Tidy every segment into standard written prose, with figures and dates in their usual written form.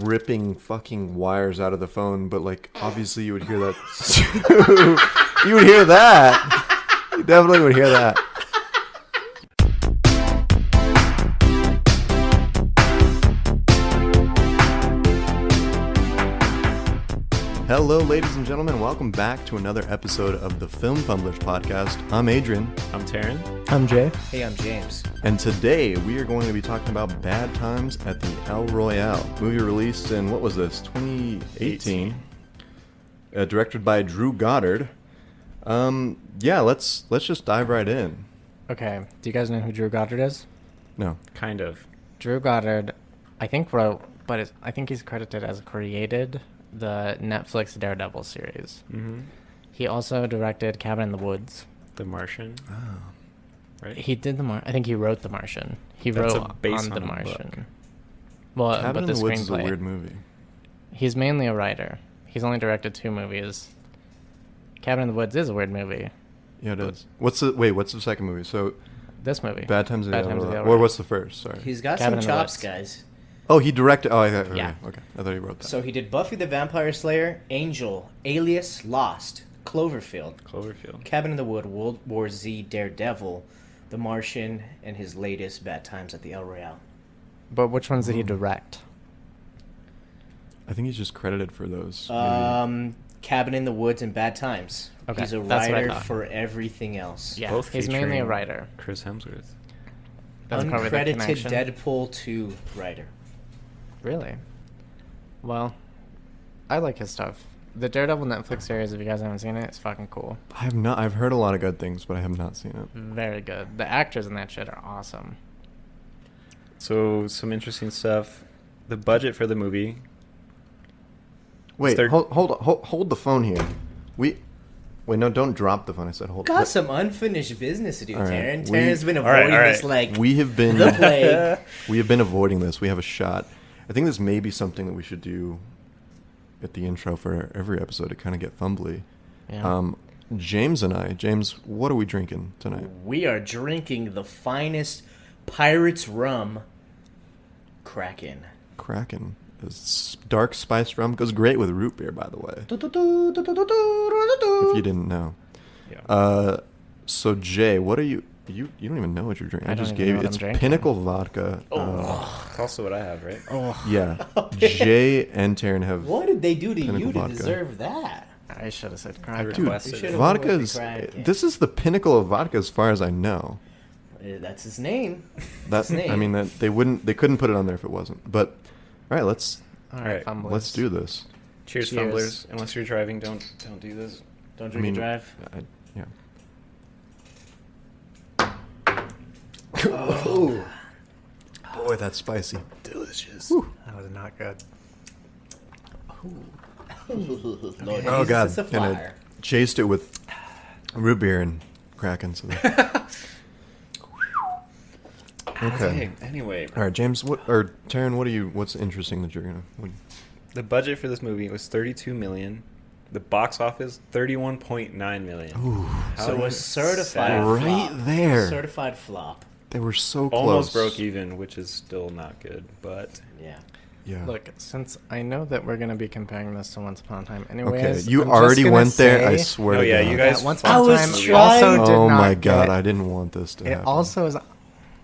ripping fucking wires out of the phone, but like obviously you would hear that. You would hear that. You definitely would hear that. Hello, ladies and gentlemen. Welcome back to another episode of the Film Fumblers podcast. I'm Adrian. I'm Taryn. I'm Jay. Hey, I'm James. And today we are going to be talking about Bad Times at the El Royale. Movie released in, what was this, 2018? Directed by Drew Goddard. Let's just dive right in. Okay, do you guys know who Drew Goddard is? No. Kind of. Drew Goddard, I think wrote, but I think he's credited as created the Netflix Daredevil series. Mm-hmm. He also directed Cabin in the Woods. The Martian. Oh. Right? He did I think he wrote The Martian. He That's wrote based on on The a Martian. book. Well, Cabin but in the the Woods is a screenplay. weird movie. He's mainly a writer. He's only directed 2 movies. Cabin in the Woods is a weird movie. Yeah, it is. What's the second movie? So, This movie. Bad Times at the El Royale. Or Royale. what's the first? Sorry. He's got Cabin in some the chops, Woods. guys. Oh, he directed. Oh, Yeah. Okay. I thought he wrote that. So he did Buffy the Vampire Slayer, Angel, Alias, Lost, Cloverfield, Cabin in the Wood, World War Z, Daredevil, The Martian, and his latest Bad Times at the El Royale. But which ones did he direct? I think he's just credited for those. Cabin in the Woods and Bad Times. Okay, He's a that's what I writer thought. for everything else. Yeah, Both he's mainly a featuring writer. Chris Hemsworth. That's probably the Uncredited connection. Deadpool 2 writer. Really? Well, I like his stuff. The Daredevil Netflix series, if you guys haven't seen it, it's fucking cool. I have not. I've heard a lot of good things, but I have not seen it. Very good. The actors in that shit are awesome. So, some interesting stuff. The budget for the movie. Wait, Third- hold the phone here. No, don't drop the phone. I said hold. Got some unfinished business to do, All right, Taryn. we- Taryn's been All right, avoiding all right. this like We have been the plague. we have been avoiding this. We have a shot. I think this may be something that we should do at the intro for every episode to kind of get fumbly. Yeah. James, what are we drinking tonight? We are drinking the finest pirate's rum, Kraken. Kraken. This dark spiced rum goes great with root beer, by the way. If you didn't know. Yeah. So Jay, what are you? You don't even know what you're drinking. I I don't just even gave know you. what It's I'm drinking. Pinnacle vodka. It's also what I have, right? Oh, Yeah. Jay and Taryn have. What did they do to Pinnacle you to vodka. deserve that? I should have said I Kraken. Dude, requested should've it. went with vodka's. the Kraken. This is the pinnacle of vodka, as far as I know. That's his name. That's. his name. I mean, that they couldn't put it on there if it wasn't. But, all right, let's Alright, Fumblers. let's do this. Cheers, Cheers. Fumblers. Unless you're driving, don't do this. Don't I drink mean, and drive. Yeah. Oh, Boy, that's spicy. Delicious. That was not good. Lord, Oh God! it's a And I flyer. chased it with root beer and Kraken. So okay. Anyway, All right, James. Taryn, what's interesting that you're gonna? the budget for this movie was $32 million. The box office $31.9 million. Ooh, So How a certified sad. Right flop. there. Certified flop. they were so close. Almost broke even, which is still not good, but Yeah. Yeah. Look, since I know that we're going to be comparing this to Once Upon a Time Okay, anyways... you I'm just already gonna went there. I say swear. Oh, to yeah, God. you guys that Once I Upon a was Time trying- also did Oh not my God! get- I didn't want this to It happen. also has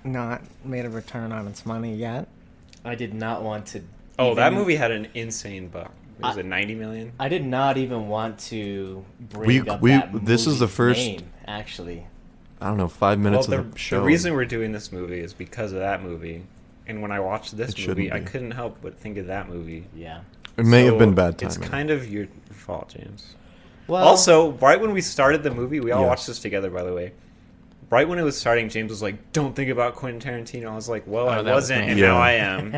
not made a return on its money yet. I did not want to. that even- movie had an insane buck. Was it 90 million? I did not even want to bring up We- that this is the movie's first- name, actually. I don't know. 5 minutes Well, of the show. the reason we're doing this movie is because of that movie. And when I watched this It shouldn't movie, I be. couldn't help but think of that movie. Yeah. it may have So been bad timing. It's kind of your fault, James. Well, Also, right when we started the movie, we all Yes. watched this together, by the way. Right when it was starting, James was like, "Don't think about Quentin Tarantino." I was like, "Well, I that was wasn't, me. and Yeah. now I am."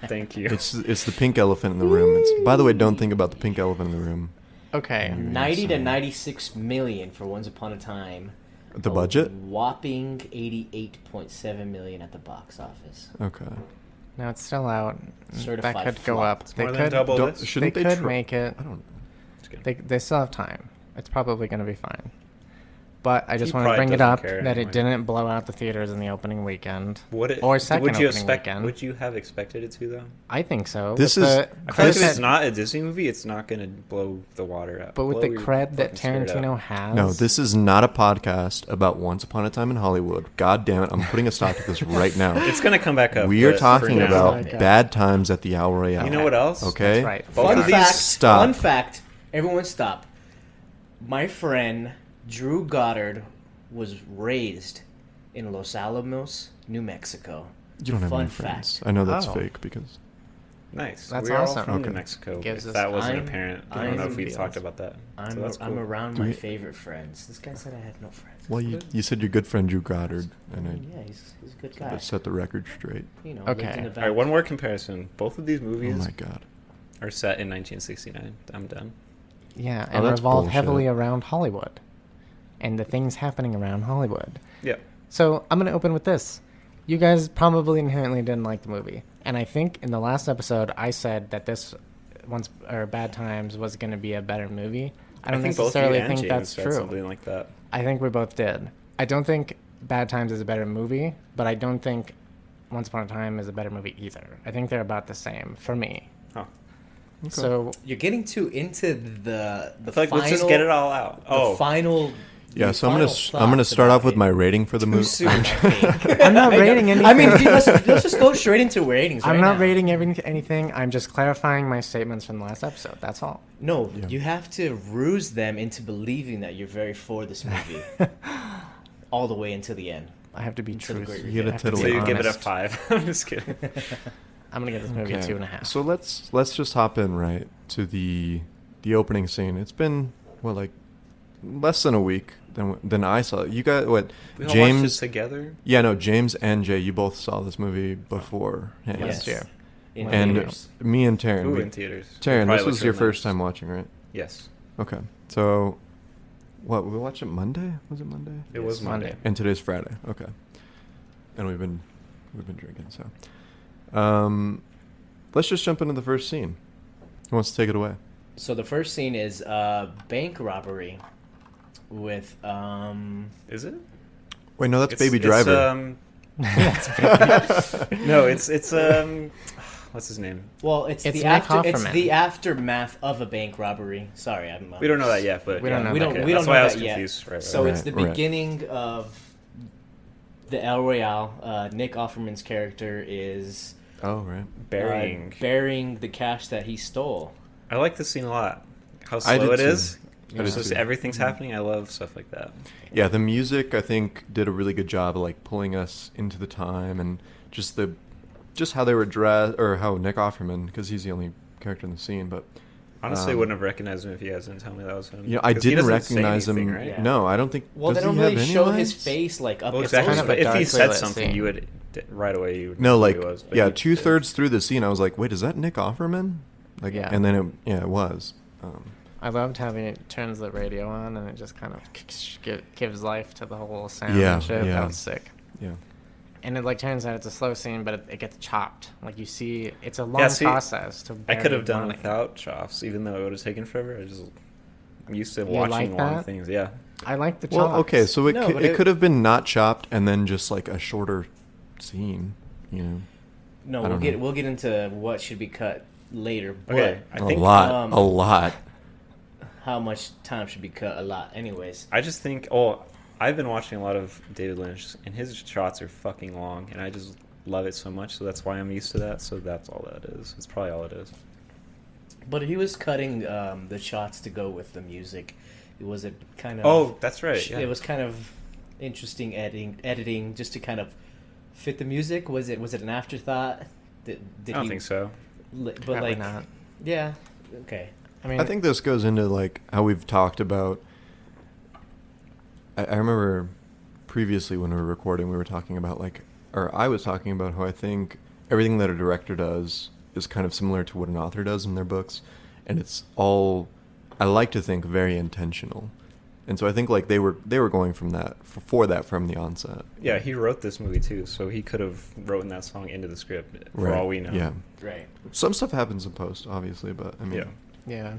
Thank you. It's the pink elephant in the room. By the way, don't think about the pink elephant in the room. Okay. 90 to 96 million for Once Upon a Time. The A budget? whopping 88.7 million at the box office. Okay. Now it's still out. Certified that could go flop. up. It's They more than could, double Don't- this. shouldn't they they could try- make it. I don't. It's good. They still have time. It's probably going to be fine. But I just He want to probably bring it doesn't up care that anyway. it didn't blow out the theaters in the opening weekend. Would or second would you opening expect? weekend. Would you have expected it to though? I think so. This With is- the I feel like cred if it's that- not a Disney movie, it's not going to blow the water out. But with blow the your cred that fucking spirit Tarantino out. has. No, this is not a podcast about Once Upon a Time in Hollywood. God damn it, I'm putting a stop to this right now. It's going to come back up. We are but talking for now- about Okay. bad times at the El Royale. You know what else? Okay? That's right. Both Fun of these. fact. Stop. Fun fact. Everyone stop. My friend Drew Goddard was raised in Los Alamos, New Mexico. You don't have Fun any friends. fact. I know that's Oh. fake because... Nice. That's We're all awesome. from New Okay. Mexico. Gives If us- that wasn't I'm- apparent, I I'm don't know if from we've Fields. talked about that. I'm, So that's I'm cool. around Do my we- favorite friends. This guy said I had no friends. Well, you said your good friend Drew Goddard, and Yeah, he's a good I guy. set the record straight. You know, Okay. lives in the All right, one more comparison. Both of these Oh movies my god. are set in 1969. I'm done. Yeah, Oh, and that's revolve bullshit. heavily around Hollywood. And the things happening around Hollywood. Yeah. So I'm going to open with this. You guys probably inherently didn't like the movie. And I think in the last episode, I said that this Bad Times was going to be a better movie. I don't think both you necessarily and think James that's said true. something like that. I think we both did. I don't think Bad Times is a better movie, but I don't think Once Upon a Time is a better movie either. I think they're about the same for me. Huh. So You're getting too into the I feel like final, let's just get it all out. the final. Yeah, the so I'm gonna final I'm gonna thoughts start about off with it. my rating for the Too movie. soon, I think. I'm not rating anything. I mean, dude, let's just go straight into ratings. I'm right not now. rating anything. I'm just clarifying my statements from the last episode. That's all. No, Yeah. you have to ruse them into believing that you're very for this movie, all the way until the end. I have to be Into the truthful. great You gotta I have to be So totally you give it a honest. 5. I'm just kidding. I'm gonna give this movie a 2.5. So let's just hop in right to the opening scene. It's been like less than a week than I saw it. You got what? We all watched James this together. Yeah, no, James and Jay, you both saw this movie before. Last Yes. year. In And theaters. me and Taryn. Ooh, we- in theaters. Taryn, Probably this was looked your really first nice. time watching, right? Yes. Okay. So, what, we watched it Monday? Was it Monday? It was Yes. Monday. Monday. And today's Friday. Okay. And we've been drinking, so. Let's just jump into the first scene. Who wants to take it away? So the first scene is bank robbery with Is it? Wait, no, that's It's- Baby it's, Driver. No, it's what's his name? well, it's It's the Nick it's Offerman. the aftermath of a bank robbery. Sorry, I'm We don't know that yet, but We don't know we that don't yet. we That's don't why know I was that yet. confused. Right. So Right, it's the right. beginning of the El Royale. Nick Offerman's character is Oh, right. burying. the cash that he stole. I like this scene a lot. How I slow did it too. is. I did Just too. everything's happening. I love stuff like that. Yeah, the music I think did a really good job of like pulling us into the time and just how they were dressed, or how Nick Offerman, because he's the only character in the scene, but Honestly, I Um, wouldn't have recognized him if you guys didn't tell me that was him. you know, I 'Cause he didn't doesn't say recognize him. anything, right? Yeah. No, I don't think. Well, does they don't he have really any show lines? his face like up. Well, it's exactly. kind of a But if he darkly said lit something, scene. you would right away. You would No, know like who he was, but yeah, he 2/3 through the scene, I was like, wait, is that Nick Offerman? Like, Yeah. and then it was. I loved having it turns the radio on and it just kind of gives life to the whole sound Yeah, and shit. yeah. That was sick. Yeah. And it like turns out it's a slow scene, but it gets chopped. Like you see, it's a long Yeah, see, process to. I could have bury done money. without chops, even though it would have taken forever. I'm used to You watching like long that? things. Yeah. I like the chops. Well, okay, so No, but it it- could have been not chopped and then just like a shorter scene, you know. No, I don't know. we'll get into what should be cut later. But Okay. I a think lot, a lot. how much time should be cut? A lot. Anyways, I just think. Oh, I've been watching a lot of David Lynch, and his shots are fucking long, and I just love it so much. So that's why I'm used to that. So that's all that is. It's probably all it is. but he was cutting the shots to go with the music. It was a kind of. Oh, that's right. Yeah. It was kind of interesting editing just to kind of fit the music. Was it an afterthought? Did I don't he, think so. But Probably like, not. yeah, okay. I mean, I think this goes into like how we've talked about. I remember previously when we were recording, we were talking about like, or I was talking about how I think everything that a director does is kind of similar to what an author does in their books, and it's all, I like to think, very intentional. And so I think like they were going from that for that from the onset. Yeah, he wrote this movie too, so he could have written that song into the script for Right, all we know. Yeah. Right. Some stuff happens in post, obviously, but I mean, Yeah.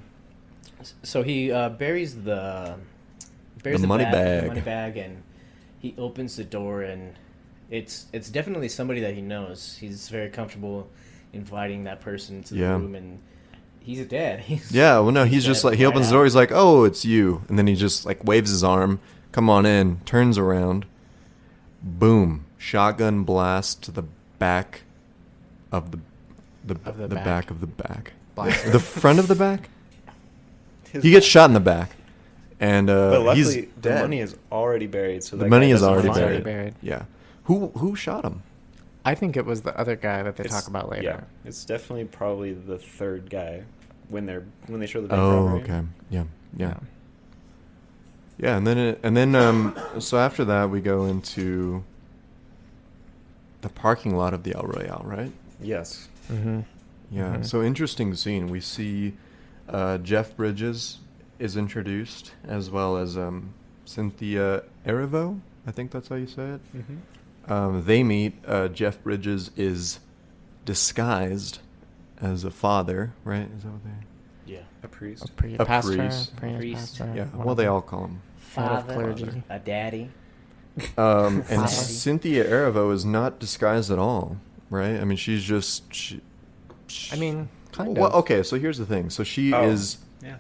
yeah. So he buries the bears The money the bag. money bag, and he opens the door, and it's definitely somebody that he knows. He's very comfortable inviting that person into the room, and he's dead. Yeah, well, no, he's just like, he opens the door, he's like, oh, it's you. And then he just like waves his arm, come on in, turns around, boom, shotgun blast to the back of the back of the back. The front of the back? He gets shot in the back. And but luckily, he's the dead. money is already buried. So The that money guy is doesn't already find buried. it. Yeah. Who shot him? I think it was the other guy that they talk about later. Yeah, it's definitely probably the third guy when they show the bank Oh, robbery. okay. Yeah. Yeah, and then so after that we go into the parking lot of the El Royale, right? Yes. Mm-hmm. Yeah. Mhm. So interesting scene. We see Jeff Bridges is introduced, as well as Cynthia Erivo. I think that's how you say it. Mm-hmm. They meet. Jeff Bridges is disguised as a father, right? Is that what they? Yeah. A priest. A pastor, priest. pastor, Yeah. one Well, of they them. all call him. Head of Father, clergy. a daddy. And Father. Cynthia Erivo is not disguised at all, right? I mean, she's just. I mean, kind well, of. okay. So here's the thing. So she Oh, is. Yeah.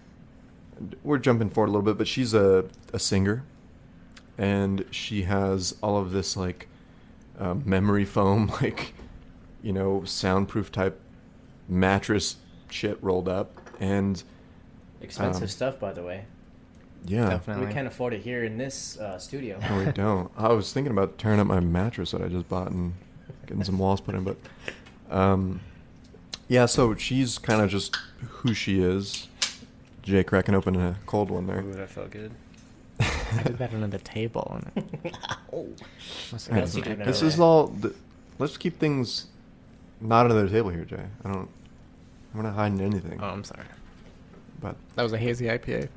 We're jumping forward a little bit, but she's a singer, and she has all of this like memory foam, like soundproof type mattress shit rolled up, and Expensive stuff, by the way. yeah, Definitely. We can't afford it here in this studio. no, we don't. I was thinking about tearing up my mattress that I just bought and getting some walls put in, but yeah. So she's kind of just who she is. Jay cracking open a cold one there. Ooh, that felt good. I did that under the table. Oh. Must What have else you been- doing This over is there? all. Let's keep things not under the table here, Jay. I'm not hiding anything. Oh, I'm sorry. But That was a hazy IPA.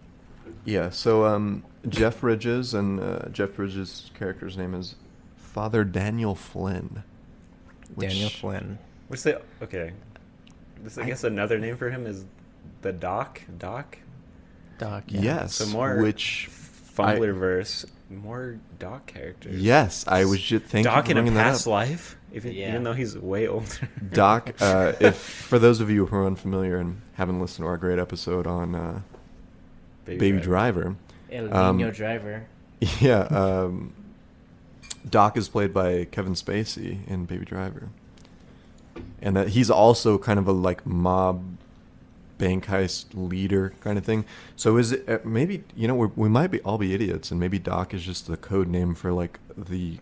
yeah, so Jeff Bridges, and Jeff Bridges' character's name is Father Daniel Flynn. Daniel Flynn. What's the okay? I guess another name for him is the Doc. Doc. Doc. Yeah. Yes, So more which Fumblerverse, more Doc characters. yes, I was just thinking Doc in a bringing that past up. life, Yeah. even though he's way older. Doc, if for those of you who are unfamiliar and haven't listened to our great episode on Baby Driver, El Nino Driver. yeah, Doc is played by Kevin Spacey in Baby Driver, and that he's also kind of a like mob bank heist leader kind of thing. So is it maybe we might be all be idiots, and maybe Doc is just the code name for like the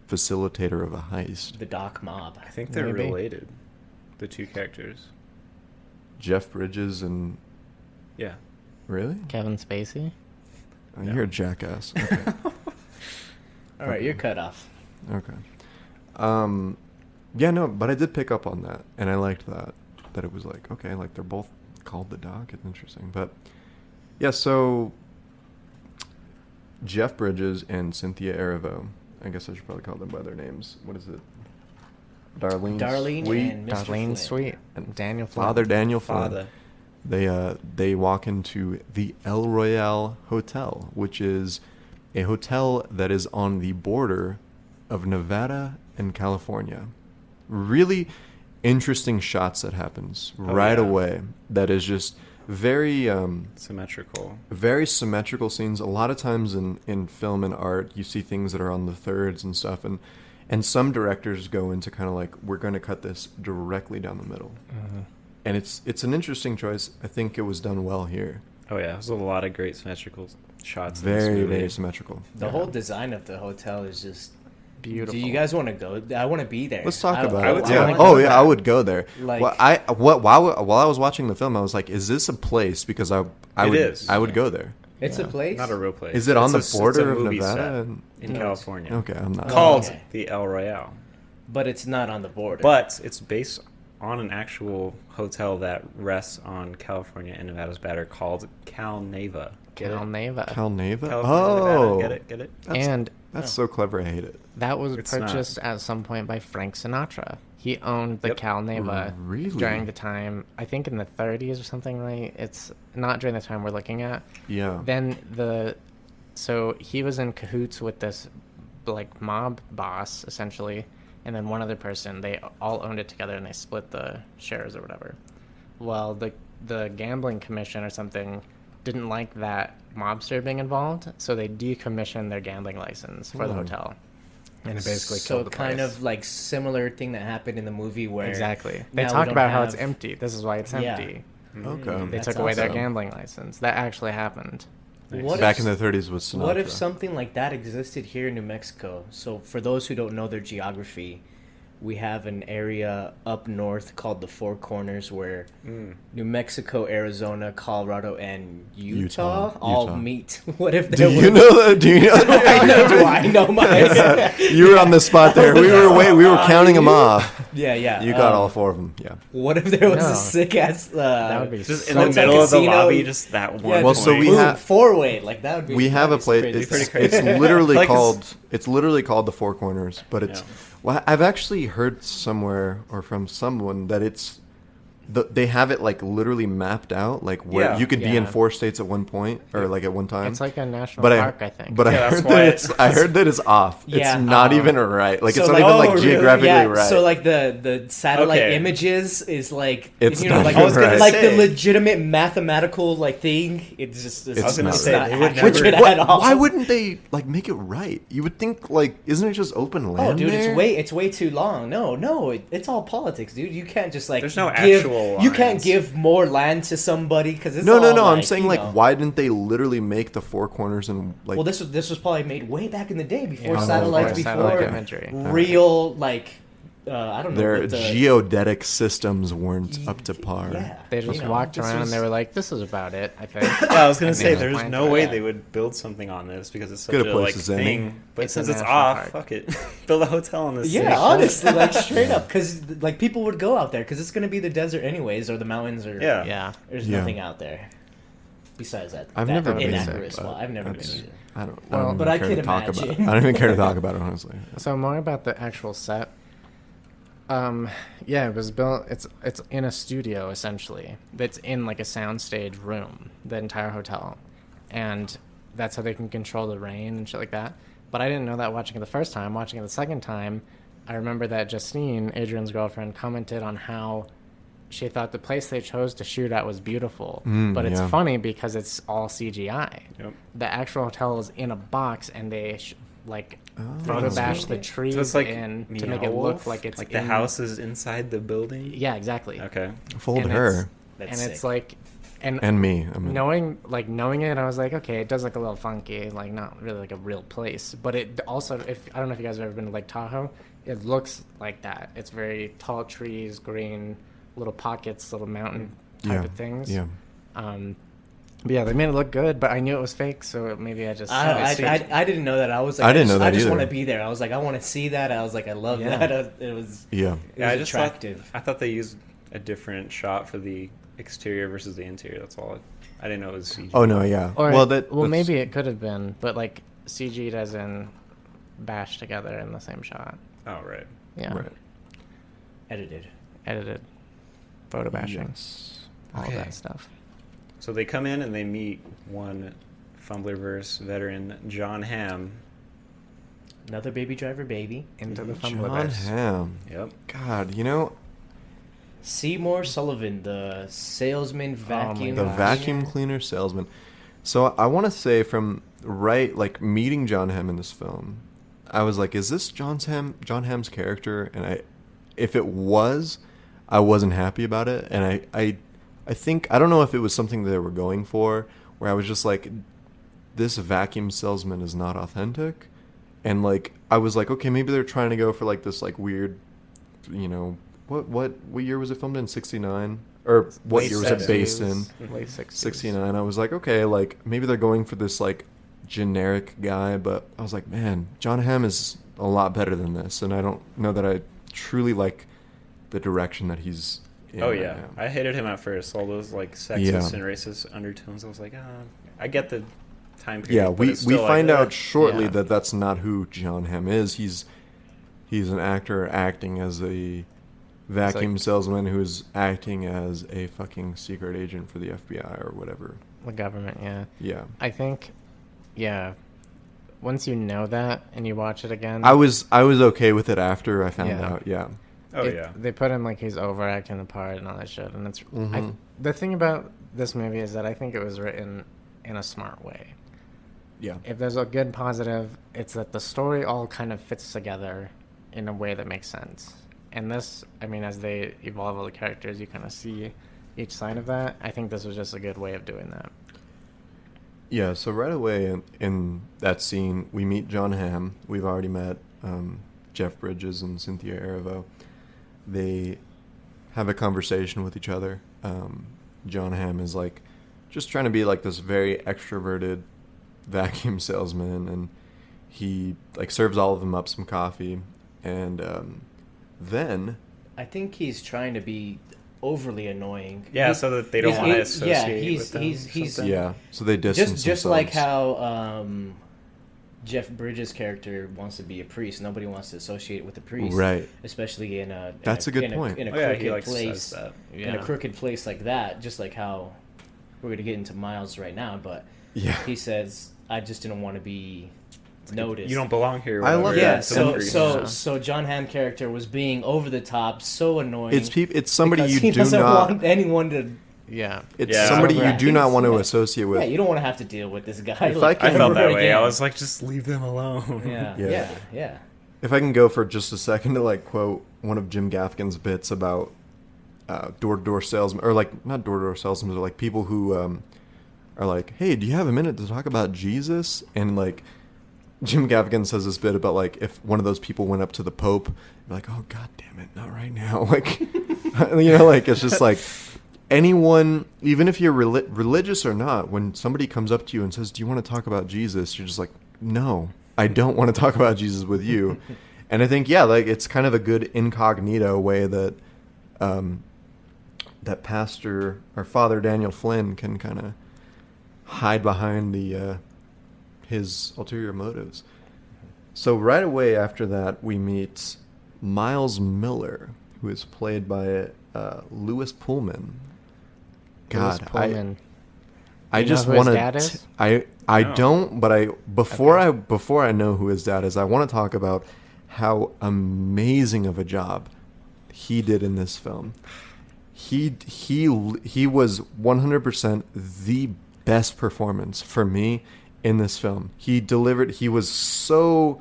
facilitator of a heist. The Doc Mob. I think they're Maybe. related, the two characters. Jeff Bridges and Yeah. really? Kevin Spacey. Oh, No. you're a jackass. Okay. All right, Okay. you're cut off. Okay. Yeah, no, but I did pick up on that, and I liked that it was like, okay, like they're both called the Doc. It's interesting, but yeah. So Jeff Bridges and Cynthia Erivo. I guess I should probably call them by their names. What is it? Darlene Sweet, and Mr. Darlene Flynn. Sweet. and Daniel Flynn. Father Daniel Flynn. Father. They walk into the El Royale Hotel, which is a hotel that is on the border of Nevada and California. Really interesting shots that happens right yeah. away. That is just very Symmetrical. very symmetrical scenes. A lot of times in film and art, you see things that are on the thirds and stuff, and some directors go into kind of like, we're going to cut this directly down the middle. Mhm. And it's an interesting choice. I think it was done well here. Oh yeah, there's a lot of great symmetrical shots. in this Very, movie. very symmetrical. The Yeah. whole design of the hotel is just Beautiful. Do you guys want to go? I want to be there. Let's talk about I it. would Yeah. totally Oh go yeah, there. I would go there. Like- while I was watching the film, I was like, is this a place? Because I It would is. I would go there. It's Yeah. a place. Not a real place. Is it on It's the a- it's a border of movie Nevada? set And- in No, California. Okay, I'm not. Called Okay. the El Royale, But it's not on the border. but it's based on an actual hotel that rests on California and Nevada's border called Cal Neva. Get Cal it? Neva. Calneva. California, Oh, Nevada. Get it? Get it? That's, And that's so clever. I hate it. that was It's not. purchased at some point by Frank Sinatra. He owned the Yep. Cal Neva Really? during the time, I think in the 30s or something, right? It's not during the time we're looking at. Yeah. Then the So he was in cahoots with this like mob boss essentially, and then one other person. They all owned it together and they split the shares or whatever. Well, the gambling commission or something didn't like that mobster being involved, so they decommissioned their gambling license for the hotel. And it basically killed the kind place. of like similar thing that happened in the movie where Exactly. They now we talk don't about how it's have- empty. This is why it's Yeah. empty. Okay. They That's took away their awesome. gambling license. That actually happened. What Back if- in the 30s with Sinatra. What if something like that existed here in New Mexico? So, for those who don't know their geography, we have an area up north called the Four Corners where New Mexico, Arizona, Colorado, and Utah all Utah. meet. What if Do there you was... know that? Do you know Do that? I know my... You were on the spot there. We were counting them off. Yeah. You got all 4 of them. Yeah. What if there was No. a sick-ass... That would be Just in so the middle of the casino. lobby, just that one. Yeah, Well, just so we boom, have- four-way. Like, that would be... We have a that'd be place. crazy. It's, Pretty crazy. literally Like, called. It's literally called the Four Corners, but it's. Yeah. Well, I've actually heard somewhere or from someone that it's. They have it like literally mapped out, like where Yeah. you could be in Yeah. 4 states at one point or like at one time. It's like a national but park, I think. But Yeah, I that's heard why that it's- I heard that it's off. Yeah. It's not even right. Like So, it's not like- even like really? geographically Yeah, right. so like the satellite Okay. images is like It's you know not like even right. like say. the legitimate mathematical like thing. It's just It's I was gonna not say, right. they would accurate never- at all. Why wouldn't they like make it right? You would think like isn't it just open land? Oh, dude, there? it's way too long. No, it's all politics, dude. You can't just like There's no give, actual You can't lines. give more land to somebody because it's No. all, I'm saying you like know. why didn't they literally make the Four Corners and like? Well, this was probably made way back in the day before Yeah, satellites, before before satellite imagery. real like I don't know. their what the- geodetic systems weren't up to par. Yeah, They just you know, walked this around was- and they were like, "This is about it." I think. Yeah, I was gonna And say they there's planned no for way it. they would build something on this because it's such Good a a place like as any. thing. But It's a since it's national off, park. fuck it, build a hotel on this. Yeah, thing. honestly, like straight up, because like people would go out there because it's gonna be the desert anyways, or the mountains, or Yeah. Yeah. there's Yeah. nothing out there besides that. I've that never been inaccurate there, spot. but I've never been that's- either. I don't. Well, even but I care could to talk about. imagine. I don't even care to talk about it honestly. So more about the actual set. Yeah, it was built. It's in a studio essentially. That's in like a soundstage room. The entire hotel, and that's how they can control the rain and shit like that. But I didn't know that watching it the first time. Watching it the second time, I remember that Justine, Adrian's girlfriend, commented on how she thought the place they chose to shoot at was beautiful. But it's yeah. funny because it's all CGI. Yep. The actual hotel is in a box, and they photo that's bash cool. the trees So it's like in to Meow make it Wolf? look like it's like the in- house is inside the building. Yeah, exactly. Okay. Fold And her That's and sick. it's like, and me. I mean, knowing it, I was like, okay, it does look a little funky, like not really like a real place. But it also, if I don't know if you guys have ever been to Lake Tahoe, it looks like that. It's very tall trees, green, little pockets, little mountain type yeah, of things. Yeah. But yeah, they made it look good, but I knew it was fake, so maybe I just. I didn't know that. I was like, I didn't know that I just either. want to be there. I was like, I want to see that. I was like, I love Yeah. that. It was Yeah. Yeah, I was just attractive. I thought they used a different shot for the exterior versus the interior. That's all. I didn't know it was CG. Oh no, yeah. Or well, well, that's- maybe it could have been, but like CG'd as in bashed together in the same shot. Oh right. Yeah, Right. Edited. edited, photo bashing, Yes. all Okay. that stuff. So they come in and they meet one Fumblerverse veteran, John Hamm. Another Baby Driver baby. Into the John Fumblerverse. Hamm. Yep. God, Seymour Sullivan, the salesman vacuum. the gosh. vacuum cleaner salesman. So I want to say from meeting John Hamm in this film, I was like, is this John Hamm's character? And if it was, I wasn't happy about it. And I think, I don't know if it was something they were going for, where I was just like, this vacuum salesman is not authentic. And like, I was like, okay, maybe they're trying to go for like this like weird, what year was it filmed in? 69? Or what Late year was it based in? 60s, Late 60s. 69. I was like, okay, like maybe they're going for this like generic guy, but I was like, man, John Hamm is a lot better than this, and I don't know that I truly like the direction that he's in. Oh right yeah. now. I hated him at first. All those like sexist Yeah. and racist undertones. I was like, I get the time period. Yeah, but we it's still find like, out shortly Yeah. that that's not who John Hamm is. He's an actor acting as a vacuum salesman who's acting as a fucking secret agent for the FBI or whatever. The government, yeah. Yeah. I think, yeah, once you know that and you watch it again, I was okay with it after I found Yeah. out. Yeah. Oh yeah. they put him like he's overacting the part and all that shit, and it's Mhm. the thing about this movie is that I think it was written in a smart way. Yeah. If there's a good positive, it's that the story all kind of fits together in a way that makes sense. And this, I mean, as they evolve all the characters, you kind of see each side of that. I think this was just a good way of doing that. Yeah, so right away in that scene, we meet John Hamm. We've already met Jeff Bridges and Cynthia Erivo. They have a conversation with each other. John Hamm is like just trying to be like this very extroverted vacuum salesman, and he like serves all of them up some coffee, and then I think he's trying to be overly annoying. Yeah, so that they don't want to associate with them. He's something. yeah, so they distance just like themselves. how Jeff Bridges' character wants to be a priest. Nobody wants to associate with a priest, Right. especially in a That's a good point. in a Oh, yeah, crooked he like place. says that. In a crooked place like that, just like how we're going to get into Miles right now, but Yeah. he says, "I just didn't want to be noticed." You don't belong here. I love whatever. that. Yeah, so It's so weird. so John Hamm character was being over the top, so annoying. It's somebody because you he do doesn't not. want anyone to. Yeah. It's Yeah. somebody you do Overacting. not want to Yeah. associate with. Yeah, you don't want to have to deal with this guy. If like, I I can- felt ever that way. again. I was like, just leave them alone. Yeah, Yeah. yeah, yeah. If I can go for just a second to like quote one of Jim Gaffigan's bits about door-to-door salesmen, or like not door-to-door salesmen, but like people who are like, "Hey, do you have a minute to talk about Jesus?" And like Jim Gaffigan says this bit about like if one of those people went up to the Pope, you're like, "Oh God damn it, not right now!" Like, you know, like it's just like anyone, even if you're religious or not, when somebody comes up to you and says, "Do you want to talk about Jesus?" You're just like, "No, I don't want to talk about Jesus with you." And I think, yeah, like it's kind of a good incognito way that that Pastor or Father Daniel Flynn can kind of hide behind the his ulterior motives. So right away after that, we meet Miles Miller, who is played by Lewis Pullman. God, Lewis Pullman. I You know just who his want dad is? I No. don't, but before I know who his dad is, I want to talk about how amazing of a job he did in this film. He was 100% the best performance for me in this film. He delivered. He was so,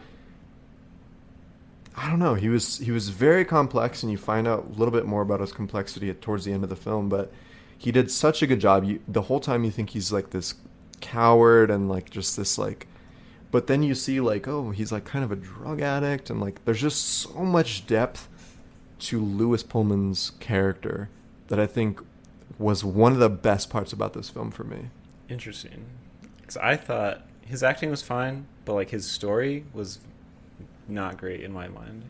I don't know. He was very complex, and you find out a little bit more about his complexity towards the end of the film. But he did such a good job. The whole time you think he's like this coward and like just this like, but then you see like, oh, he's like kind of a drug addict, and like there's just so much depth to Lewis Pullman's character that I think was one of the best parts about this film for me. Interesting. Because I thought his acting was fine, but like his story was not great in my mind.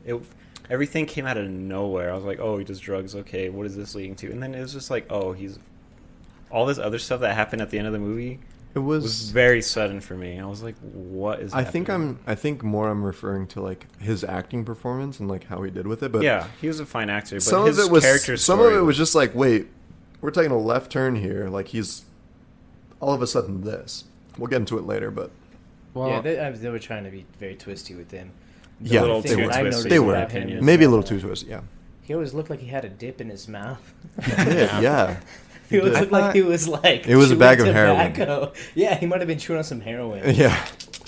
Everything came out of nowhere. I was like, oh, he does drugs. Okay, what is this leading to? And then it was just like, oh, he's all this other stuff that happened at the end of the movie. It Was very sudden for me. I was like, what is happening? I think more I'm referring to like his acting performance and like how he did with it. But Yeah, he was a fine actor, but some his of it was character some story of it was just like, wait, we're taking a left turn here. Like he's all of a sudden this. We'll get into it later, but Well, Yeah, they were trying to be very twisty with him. The yeah, only they thing were. I noticed They were about him is maybe a that, little too twisted. Yeah, He always looked like he had a dip in his mouth. yeah. He always did. looked like he was like It was a chewing bag of heroin. tobacco. Yeah, he might have been chewing on some heroin. Yeah.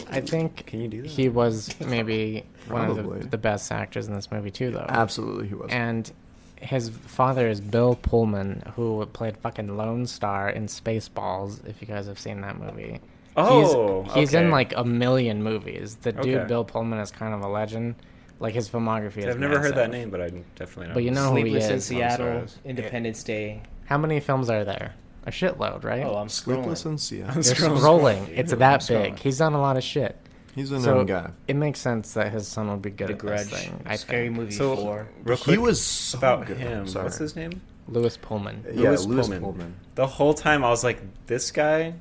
I think Can you do that? he was maybe one of Probably. the best actors in this movie too, though. Absolutely, he was. And his father is Bill Pullman, who played fucking Lone Star in Spaceballs. If you guys have seen that movie, Oh, he's in okay. like a million movies. The dude Okay. Bill Pullman is kind of a legend. Like his filmography is I've never heard that massive. name, but I definitely know. But you know who he Sleepless in is. Seattle, Sorry. Independence Day. How many films are there? A shitload, right? Oh, I'm Sleepless scrolling. in Seattle. I'm You're scrolling. scrolling. It's I'm that scrolling. big. He's done a lot of shit. He's a So known guy. it makes sense that his son would be good The at Grudge, this thing. I Scary think. Movie So, 4. real He quick was so about good. him. Sorry. What's his name? Lewis Pullman. Yeah, Lewis Lewis Pullman. Pullman. The whole time I was like, this guy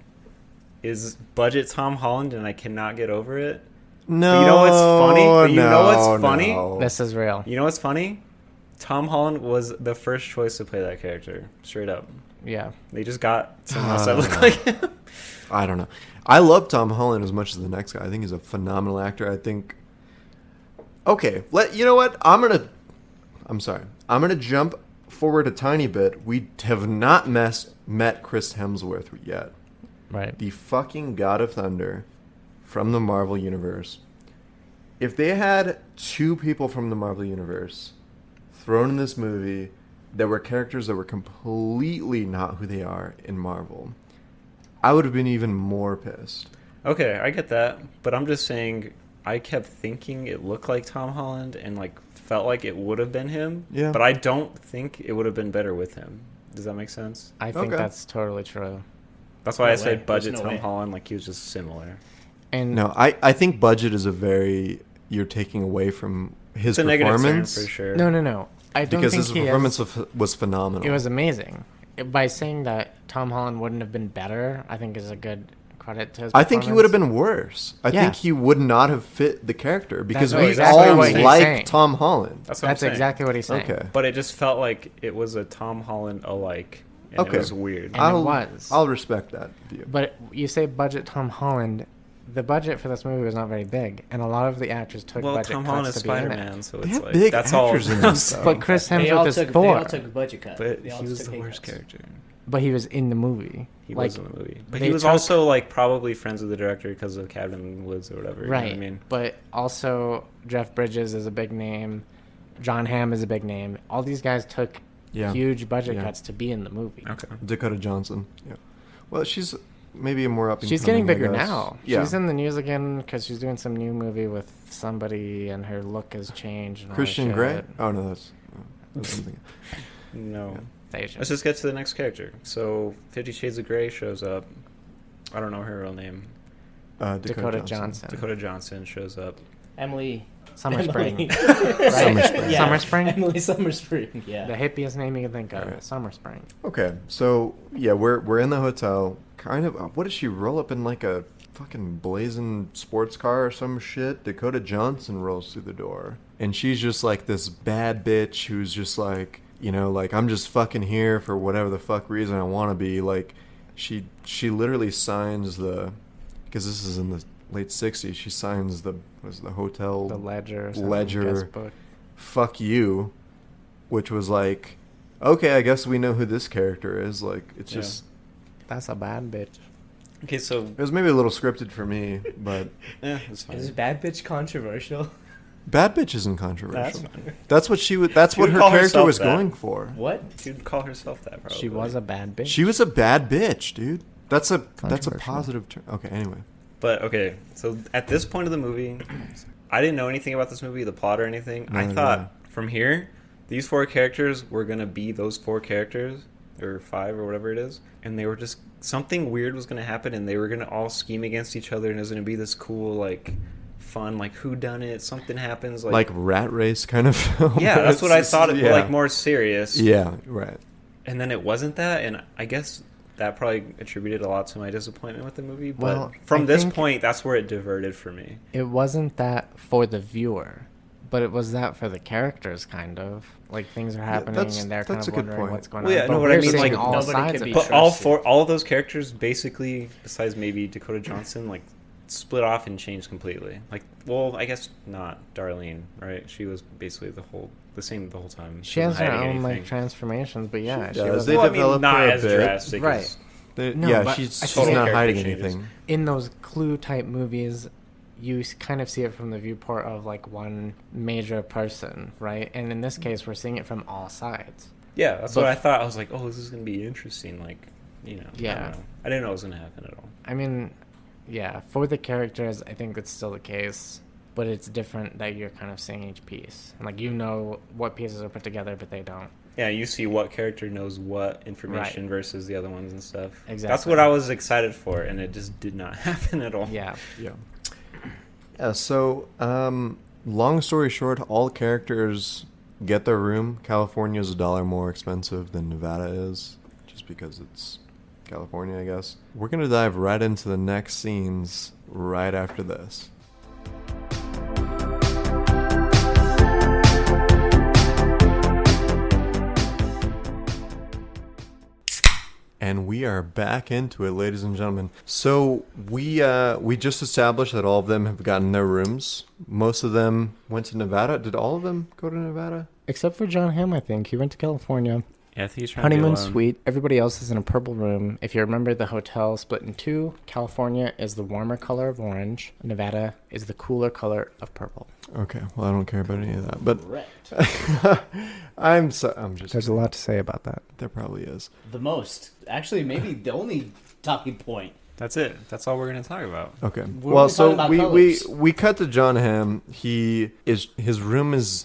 is budget Tom Holland, and I cannot get over it. No, But you know what's funny? But you know what's funny? no. This is real. You know what's funny? Tom Holland was the first choice to play that character. Straight up. Yeah. They just got someone else that looked like him. I don't know. I love Tom Holland as much as the next guy. I think he's a phenomenal actor. I think. Okay, you know what? I'm gonna jump forward a tiny bit. We have not met Chris Hemsworth yet. Right. The fucking God of Thunder from the Marvel Universe. If they had two people from the Marvel Universe thrown in this movie that were characters that were completely not who they are in Marvel, I would have been even more pissed. Okay, I get that, but I'm just saying I kept thinking it looked like Tom Holland and like felt like it would have been him. Yeah. But I don't think it would have been better with him. Does that make sense? I think Okay. that's totally true. That's why No I said way. budget There's no Tom way. Holland, like he was just similar. And No, I think budget is a very... You're taking away from his It's a negative term performance. for sure. no. I don't Because think his he performance is. was phenomenal. It was amazing. By saying that Tom Holland wouldn't have been better, I think is a good credit to his I think he would have performance. been worse. I Yeah. think he would not have fit the character because That's we exactly all what he's like saying. Tom Holland. That's what That's I'm saying. exactly what he's saying. Okay. But it just felt like it was a Tom Holland alike. And Okay. it was weird. And it was. I'll respect that view. But you say budget Tom Holland. The budget for this movie was not very big, and a lot of the actors took Well, budget Tom Holland cuts is to be in Spider-Man, it. so They it's have like big that's all. actors in this, though. But Chris They all Hemsworth is took Thor. budget cut. But They all he was took the pay worst cuts. character. But he was in the movie. He Like, was in the movie, but they he was took- also like probably friends with the director because of Cabin in the Woods or whatever. You know right. what I mean, But also Jeff Bridges is a big name. John Hamm is a big name. All these guys took Yeah. huge budget Yeah. cuts to be in the movie. okay. Dakota Johnson. Yeah. Well, she's maybe a more up and She's coming, getting bigger I guess. now. Yeah. She's in the news again because she's doing some new movie with somebody, and her look has changed. And all Christian that Grey? shit. Oh no, that's something. No. Asian. Let's just get to the next character. So 50 Shades of Grey shows up. I don't know her real name. Dakota Johnson. Dakota Johnson shows up. Emily. Summer Spring. Emily. Summer Spring. Summer Spring? Emily Summer Spring. Yeah. The hippiest name you can think of. Alright. Summer Spring. Okay, so yeah, we're in the hotel. Kind of. What does she roll up in like a fucking blazing sports car or some shit? Dakota Johnson rolls through the door, and she's just like this bad bitch who's just like, you know, like I'm just fucking here for whatever the fuck reason I want to be. Like, she literally signs the, because this is in the late '60s. She signs the hotel The Ledger. Or something, Ledger. guest book. Fuck you, which was like, okay, I guess we know who this character is. Like, it's Yeah. just, That's a bad bitch. Okay, so it was maybe a little scripted for me, but yeah, it's fine. Is bad bitch controversial? bad bitch isn't controversial. That's fine. That's what she would. That's She what would her call character herself was that. going for. What? She'd call herself that probably. She was a bad bitch. She was a bad bitch, dude. That's a Controversial. positive term. Okay, anyway. But okay, so at this point of the movie, I didn't know anything about this movie, the plot or anything. I Neither did thought from here, these four characters were gonna be those four characters, or five or whatever it is, and they were just something weird was gonna happen, and they were gonna all scheme against each other, and it was gonna be this cool like fun like who done it, something happens Like rat race kind of film. yeah, that's what I It's- thought. It yeah. like more serious. Yeah, right. And then it wasn't that, and I guess that probably attributed a lot to my disappointment with the movie. But Well, from I this think- point, that's where it diverted for me. It wasn't that for the viewer, but it was that for the characters, kind of. Like, things are happening, that's- and they're kind that's of a good wondering point. what's going Well, on. yeah, But no, what I we're mean, seeing like, all nobody sides could of be it. But all trusted. all of those characters basically, besides maybe Dakota Johnson, like split off and changed completely. Like, well, I guess not Darlene, right? She was basically the same the whole time. She has her wasn't hiding own, like, anything. transformations, but yeah. She She does. was They well, I mean, develop not her a as bit. drastic. Right. As, No, Yeah, but she's I she's think- not Total hiding character changes. anything. in those Clue-type movies, you kind of see it from the viewport of, like, one major person, right? And in this case, we're seeing it from all sides. yeah, that's But- what I thought. I was like, oh, this is gonna be interesting. Like, you know, I Yeah. don't know. I didn't know it was gonna happen at all. I mean, yeah, for the characters, I think it's still the case, but it's different that you're kind of seeing each piece. And, like, you know what pieces are put together, but they don't. Yeah, you see what character knows what information versus the other ones and stuff. That's Exactly. what I was excited for, and it just did not happen at all. Yeah. Yeah. Yeah, so, long story short, all characters get their room. California is $1 more expensive than Nevada is, just because it's California, I guess. We're going to dive right into the next scenes right after this. And we are back into it, ladies and gentlemen. So we just established that all of them have gotten their rooms. Most of them went to Nevada. Did all of them go to Nevada? Except for John Hamm, I think. He went to California. Yeah, I think he's trying Honeymoon to be alone. suite. Everybody else is in a purple room. If you remember, the hotel split in two. California is the warmer color of orange. Nevada is the cooler color of purple. Okay, well, I don't care about any of that. But Correct. I'm just... There's a lot to say about that. There probably is. The most. Actually, maybe the only talking point. That's it. That's all we're going to talk about. Okay. We're Well, talking so about we colors. cut to John Hamm. His room is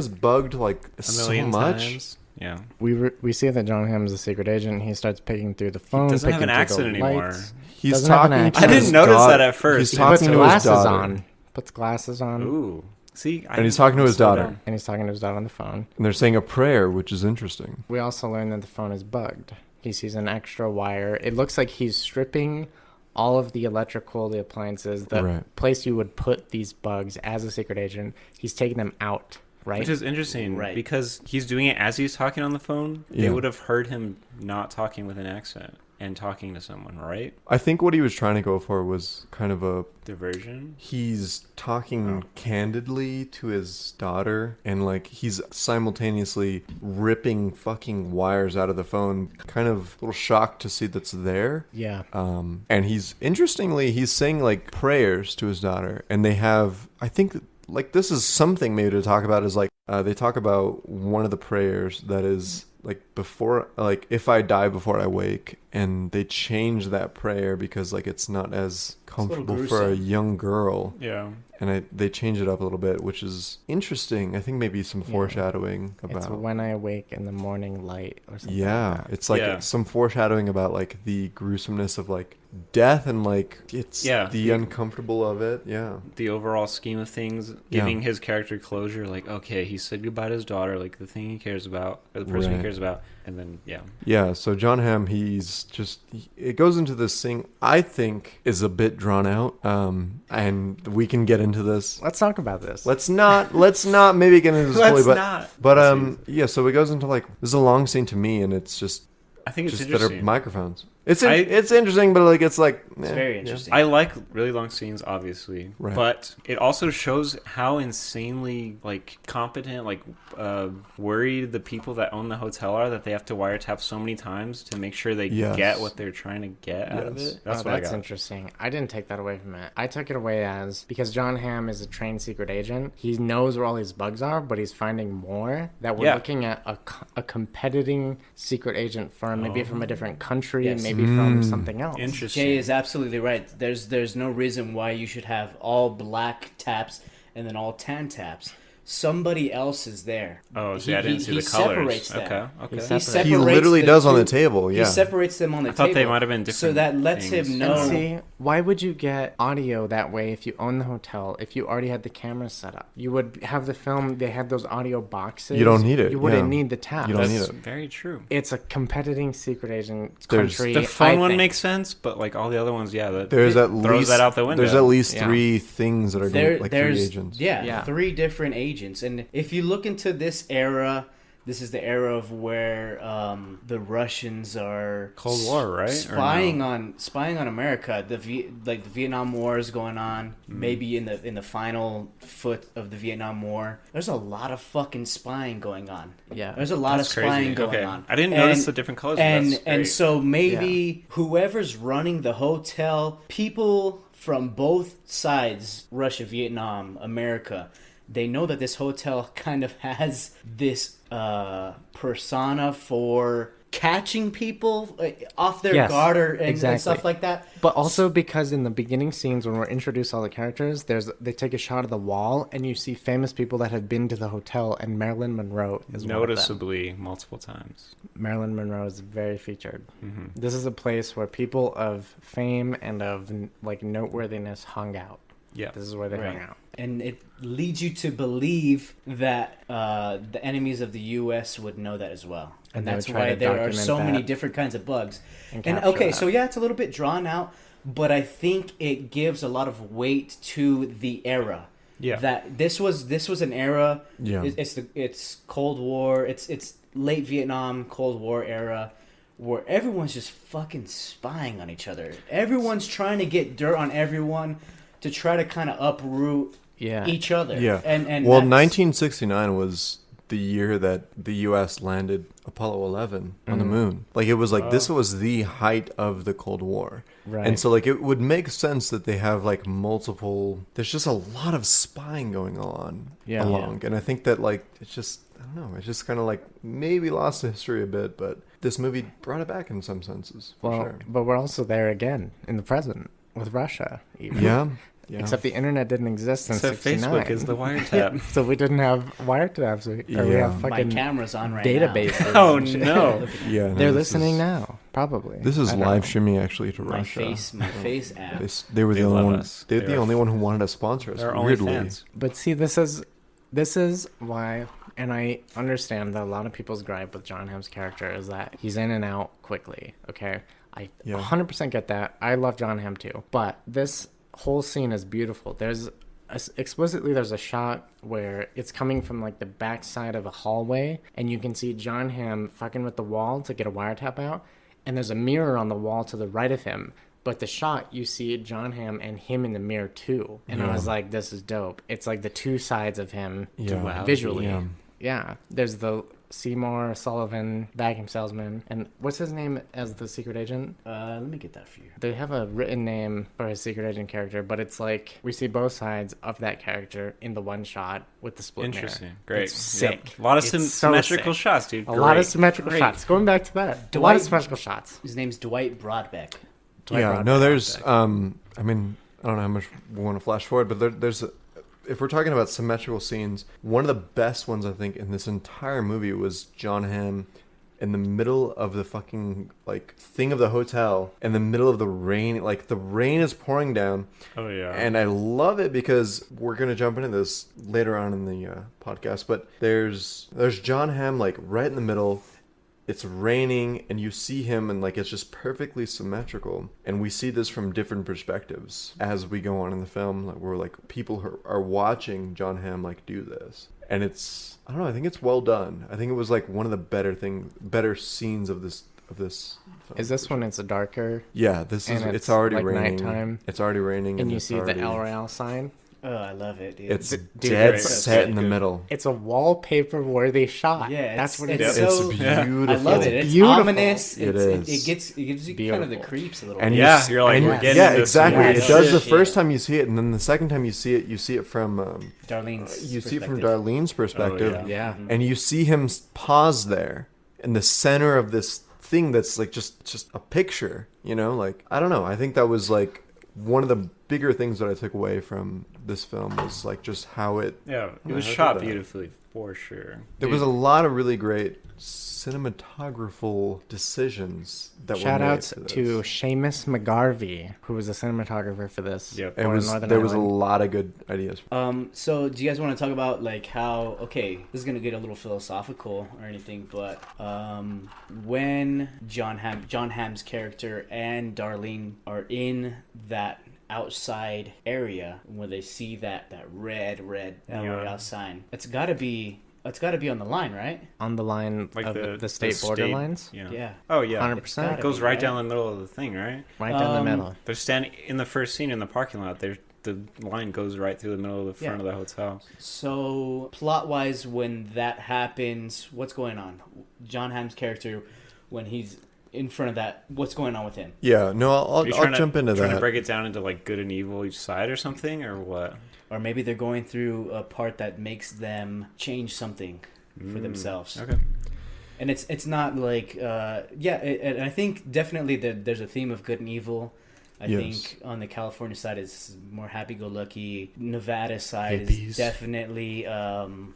bugged like A million so much. times. Yeah. We see that John Hamm is a secret agent. He starts picking through the phone. doesn't have picking an through the accent anymore. lights. He's Doesn't have an talking. accent. To I didn't his notice daugh- that at first. He's He He puts talking to his glasses daughter. on. Puts glasses on. Ooh. See, And he's talking to his slow daughter. down. And he's talking to his daughter on the phone. And they're saying a prayer, which is interesting. We also learn that the phone is bugged. He sees an extra wire. It looks like he's stripping all of the electrical, the appliances, the Right. place you would put these bugs as a secret agent. He's taking them out, right? Which is interesting, Right. because he's doing it as he's talking on the phone. Yeah. They would have heard him not talking with an accent and talking to someone, right? I think what he was trying to go for was kind of a... Diversion. He's talking Oh. candidly to his daughter, and like he's simultaneously ripping fucking wires out of the phone. Kind of a little shocked to see that's there. Yeah. And he's saying like prayers to his daughter, and they have, I think, like this is something maybe to talk about, is like they talk about one of the prayers that is like before, like if I die before I wake, and they change that prayer because like it's not as comfortable for a gruesome. young girl, Yeah. and they change it up a little bit, which is interesting. I think maybe some Yeah. foreshadowing It's about... when I awake in the morning light or something. Yeah, like that. it's like Yeah. some foreshadowing about like the gruesomeness of like death, and like it's Yeah. the uncomfortable of it. Yeah. The overall scheme of things, giving his character closure, like, okay, he said goodbye to his daughter, like the thing he cares about, or the person Right. he cares about, and then, yeah. Yeah, so John Hamm, it goes into this thing I think is a bit drawn out, and we can get into this. Let's talk about this. Let's not maybe get into this fully, Let's but not. yeah, so it goes into like, this is a long scene to me, and it's just I think it's that are interesting. microphones. It's I- it's interesting, but like it's like It's eh, very yeah. interesting. I like really long scenes, obviously, Right. but it also shows how insanely like competent, like worried the people that own the hotel are, that they have to wiretap so many times to make sure they Yes. get what they're trying to get out of Yes. it. That's Oh, what I that's got. interesting. I didn't take that away from it. I took it away as, because John Hamm is a trained secret agent, he knows where all these bugs are, but he's finding more, that we're Yeah. looking at a competing secret agent firm, maybe from a different country, Yes. maybe from something else. Interesting. Jay is absolutely right. There's no reason why you should have all black taps and then all tan taps. Somebody else is there. Oh, see, I didn't see the colors. separates them. Okay. He He separates He literally the does on two- the table, yeah. He separates them on the I table. thought they might have been So different that lets things. him And know. see, why would you get audio that way if you own the hotel, if you already had the cameras set up? You would have the film, they had those audio boxes. You don't need it, You wouldn't yeah. need the tab. You don't That's need it. very true. It's a competing secret agent There's- country. The phone I one think. makes sense, but like all the other ones, yeah, that There's at throws least that out the window. There's at least Yeah. 3 things that are going, like 3 there's agents. Yeah. 3 different agents, and if you look into this era, this is the era of where the Russians are Cold War, right? Or spying no? on America. The Vietnam War is going on. Maybe in the final foot of the Vietnam War, there's a lot of fucking spying going on. Yeah. There's a lot That's of spying crazy. going Okay. on. I didn't notice the different colors, but And that's and great. so maybe whoever's running the hotel, people from both sides, Russia, Vietnam, America, they know that this hotel kind of has this persona for catching people off their Yes, guard and exactly. stuff like that. But also because in the beginning scenes when we're introduced all the characters, they take a shot of the wall and you see famous people that have been to the hotel, and Marilyn Monroe is one of them. Noticeably multiple times. Marilyn Monroe is very featured. Mm-hmm. This is a place where people of fame and of like noteworthiness hung out. Yeah. This is where they Right. hung out. And it leads you to believe that the enemies of the U.S. would know that as well. And And they would that's try why to there are document so many that different kinds of bugs. and And capture okay, that. so yeah, it's a little bit drawn out, but I think it gives a lot of weight to the era. Yeah. That this was an era. Yeah. It's Cold War. It's late Vietnam, Cold War era. where everyone's just fucking spying on each other. Everyone's trying to get dirt on everyone to try to kind of uproot each other. Yeah. And well, that's- 1969 was the year that the U.S. landed Apollo 11 on the moon. Like, it was like, this was the height of the Cold War. Right. And so, like, it would make sense that they have, like, multiple... There's just a lot of spying going on along. And I think that, like, it's just... I don't know. It's just kind of, like, maybe lost to history a bit, but this movie brought it back in some senses, for Well, sure. but we're also there again in the present with Russia. Even. Yeah. Except the internet didn't exist in So 69. Facebook is the wiretap. So we didn't have wiretaps. We have my fucking camera's on right databases. Oh and shit. no! Yeah. no, They're this listening is- now, probably. This is I don't live know. streaming, actually, to now. Russia. My face app. They were the They only love one. us. They're They the are- only one who wanted to sponsor us. They're only Weirdly, fans. But see, this is why, and I understand that a lot of people's gripe with John Hamm's character is that he's in and out quickly. Okay, I 100% get that. I love John Hamm too, but this whole scene is beautiful. There's a shot where it's coming from like the backside of a hallway, and you can see John Hamm fucking with the wall to get a wiretap out, and there's a mirror on the wall to the right of him. But the shot, you see John Hamm and him in the mirror too. And I was like, this is dope. It's like the two sides of him visually. Yeah. There's the Seymour Sullivan vacuum salesman. And what's his name as the secret agent? Let me get that for you. They have a written name for his secret agent character, but it's like we see both sides of that character in the one shot with the split Interesting. mirror. Great. It's sick. Yep. A lot of It's so symmetrical sick. shots, dude. A lot of Great. symmetrical Great. shots. Going back to that. A lot Dwight- of symmetrical shots. His name's Dwight Broadbeck. Yeah. No, there's. I mean, I don't know how much we want to flash forward, but there's. If we're talking about symmetrical scenes, one of the best ones I think in this entire movie was John Hamm in the middle of the fucking like thing of the hotel, in the middle of the rain. Like the rain is pouring down. Oh yeah. And I love it because we're gonna jump into this later on in the podcast. But there's John Hamm like right in the middle. It's raining, and you see him, and like it's just perfectly symmetrical. And we see this from different perspectives as we go on in the film. Like we're like people who are watching John Hamm like do this, and it's I don't know. I think it's well done. I think it was like one of the better scenes of this. Film, Is this when it's darker? Yeah, this is. And It's already like raining. nighttime? It's already raining, And you it's see already, the El Royale sign? Oh, I love it, dude. It's Dude, dead it's set in the good. middle. It's a wallpaper worthy shot. Yeah, that's what it it's is. so- It's Yeah. beautiful. I love it. It's beautiful. ominous. It It is. gives you kind of the Beautiful. creeps a little And bit. Yeah, you, you're like, and we're you- getting yeah, into exactly. some It weird does shit, the yeah. first time you see it, and then the second time you see it from Darlene's you see it from perspective. Darlene's perspective, yeah. Yeah. and you see him pause there in the center of this thing that's like just a picture. You know, like I don't know. I think that was like one of the bigger things that I took away from this film was like just how it. Yeah, it was I shot did that. beautifully for sure. There was a lot of really great cinematographical decisions that Shout were made outs for this. to Seamus McGarvey, who was a cinematographer for this. Yep. It born in was Northern there was a Ireland. lot of good ideas. So do you guys want to talk about like how this is gonna get a little philosophical or anything, but when John Hamm's character and Darlene are in that outside area where they see that red El Royale sign, it's gotta be on the line, right? On the line Like of the state borderlines. Yeah. Yeah. Oh yeah. 100%. It goes be, right right? down the middle of the thing, right? Right down the middle. They're standing in the first scene in the parking lot. The line goes right through the middle of the front Yeah. of the hotel. So plot-wise, when that happens, what's going on? John Hamm's character, when he's in front of that, what's going on with him? Yeah, no, Are you I'll trying jump into trying that. to break it down into like good and evil each side or something, or what? Or maybe they're going through a part that makes them change something for themselves. Okay. And it's not like and I think definitely there's a theme of good and evil. I Yes. think on the California side is more happy-go-lucky. Nevada side Hippies. is definitely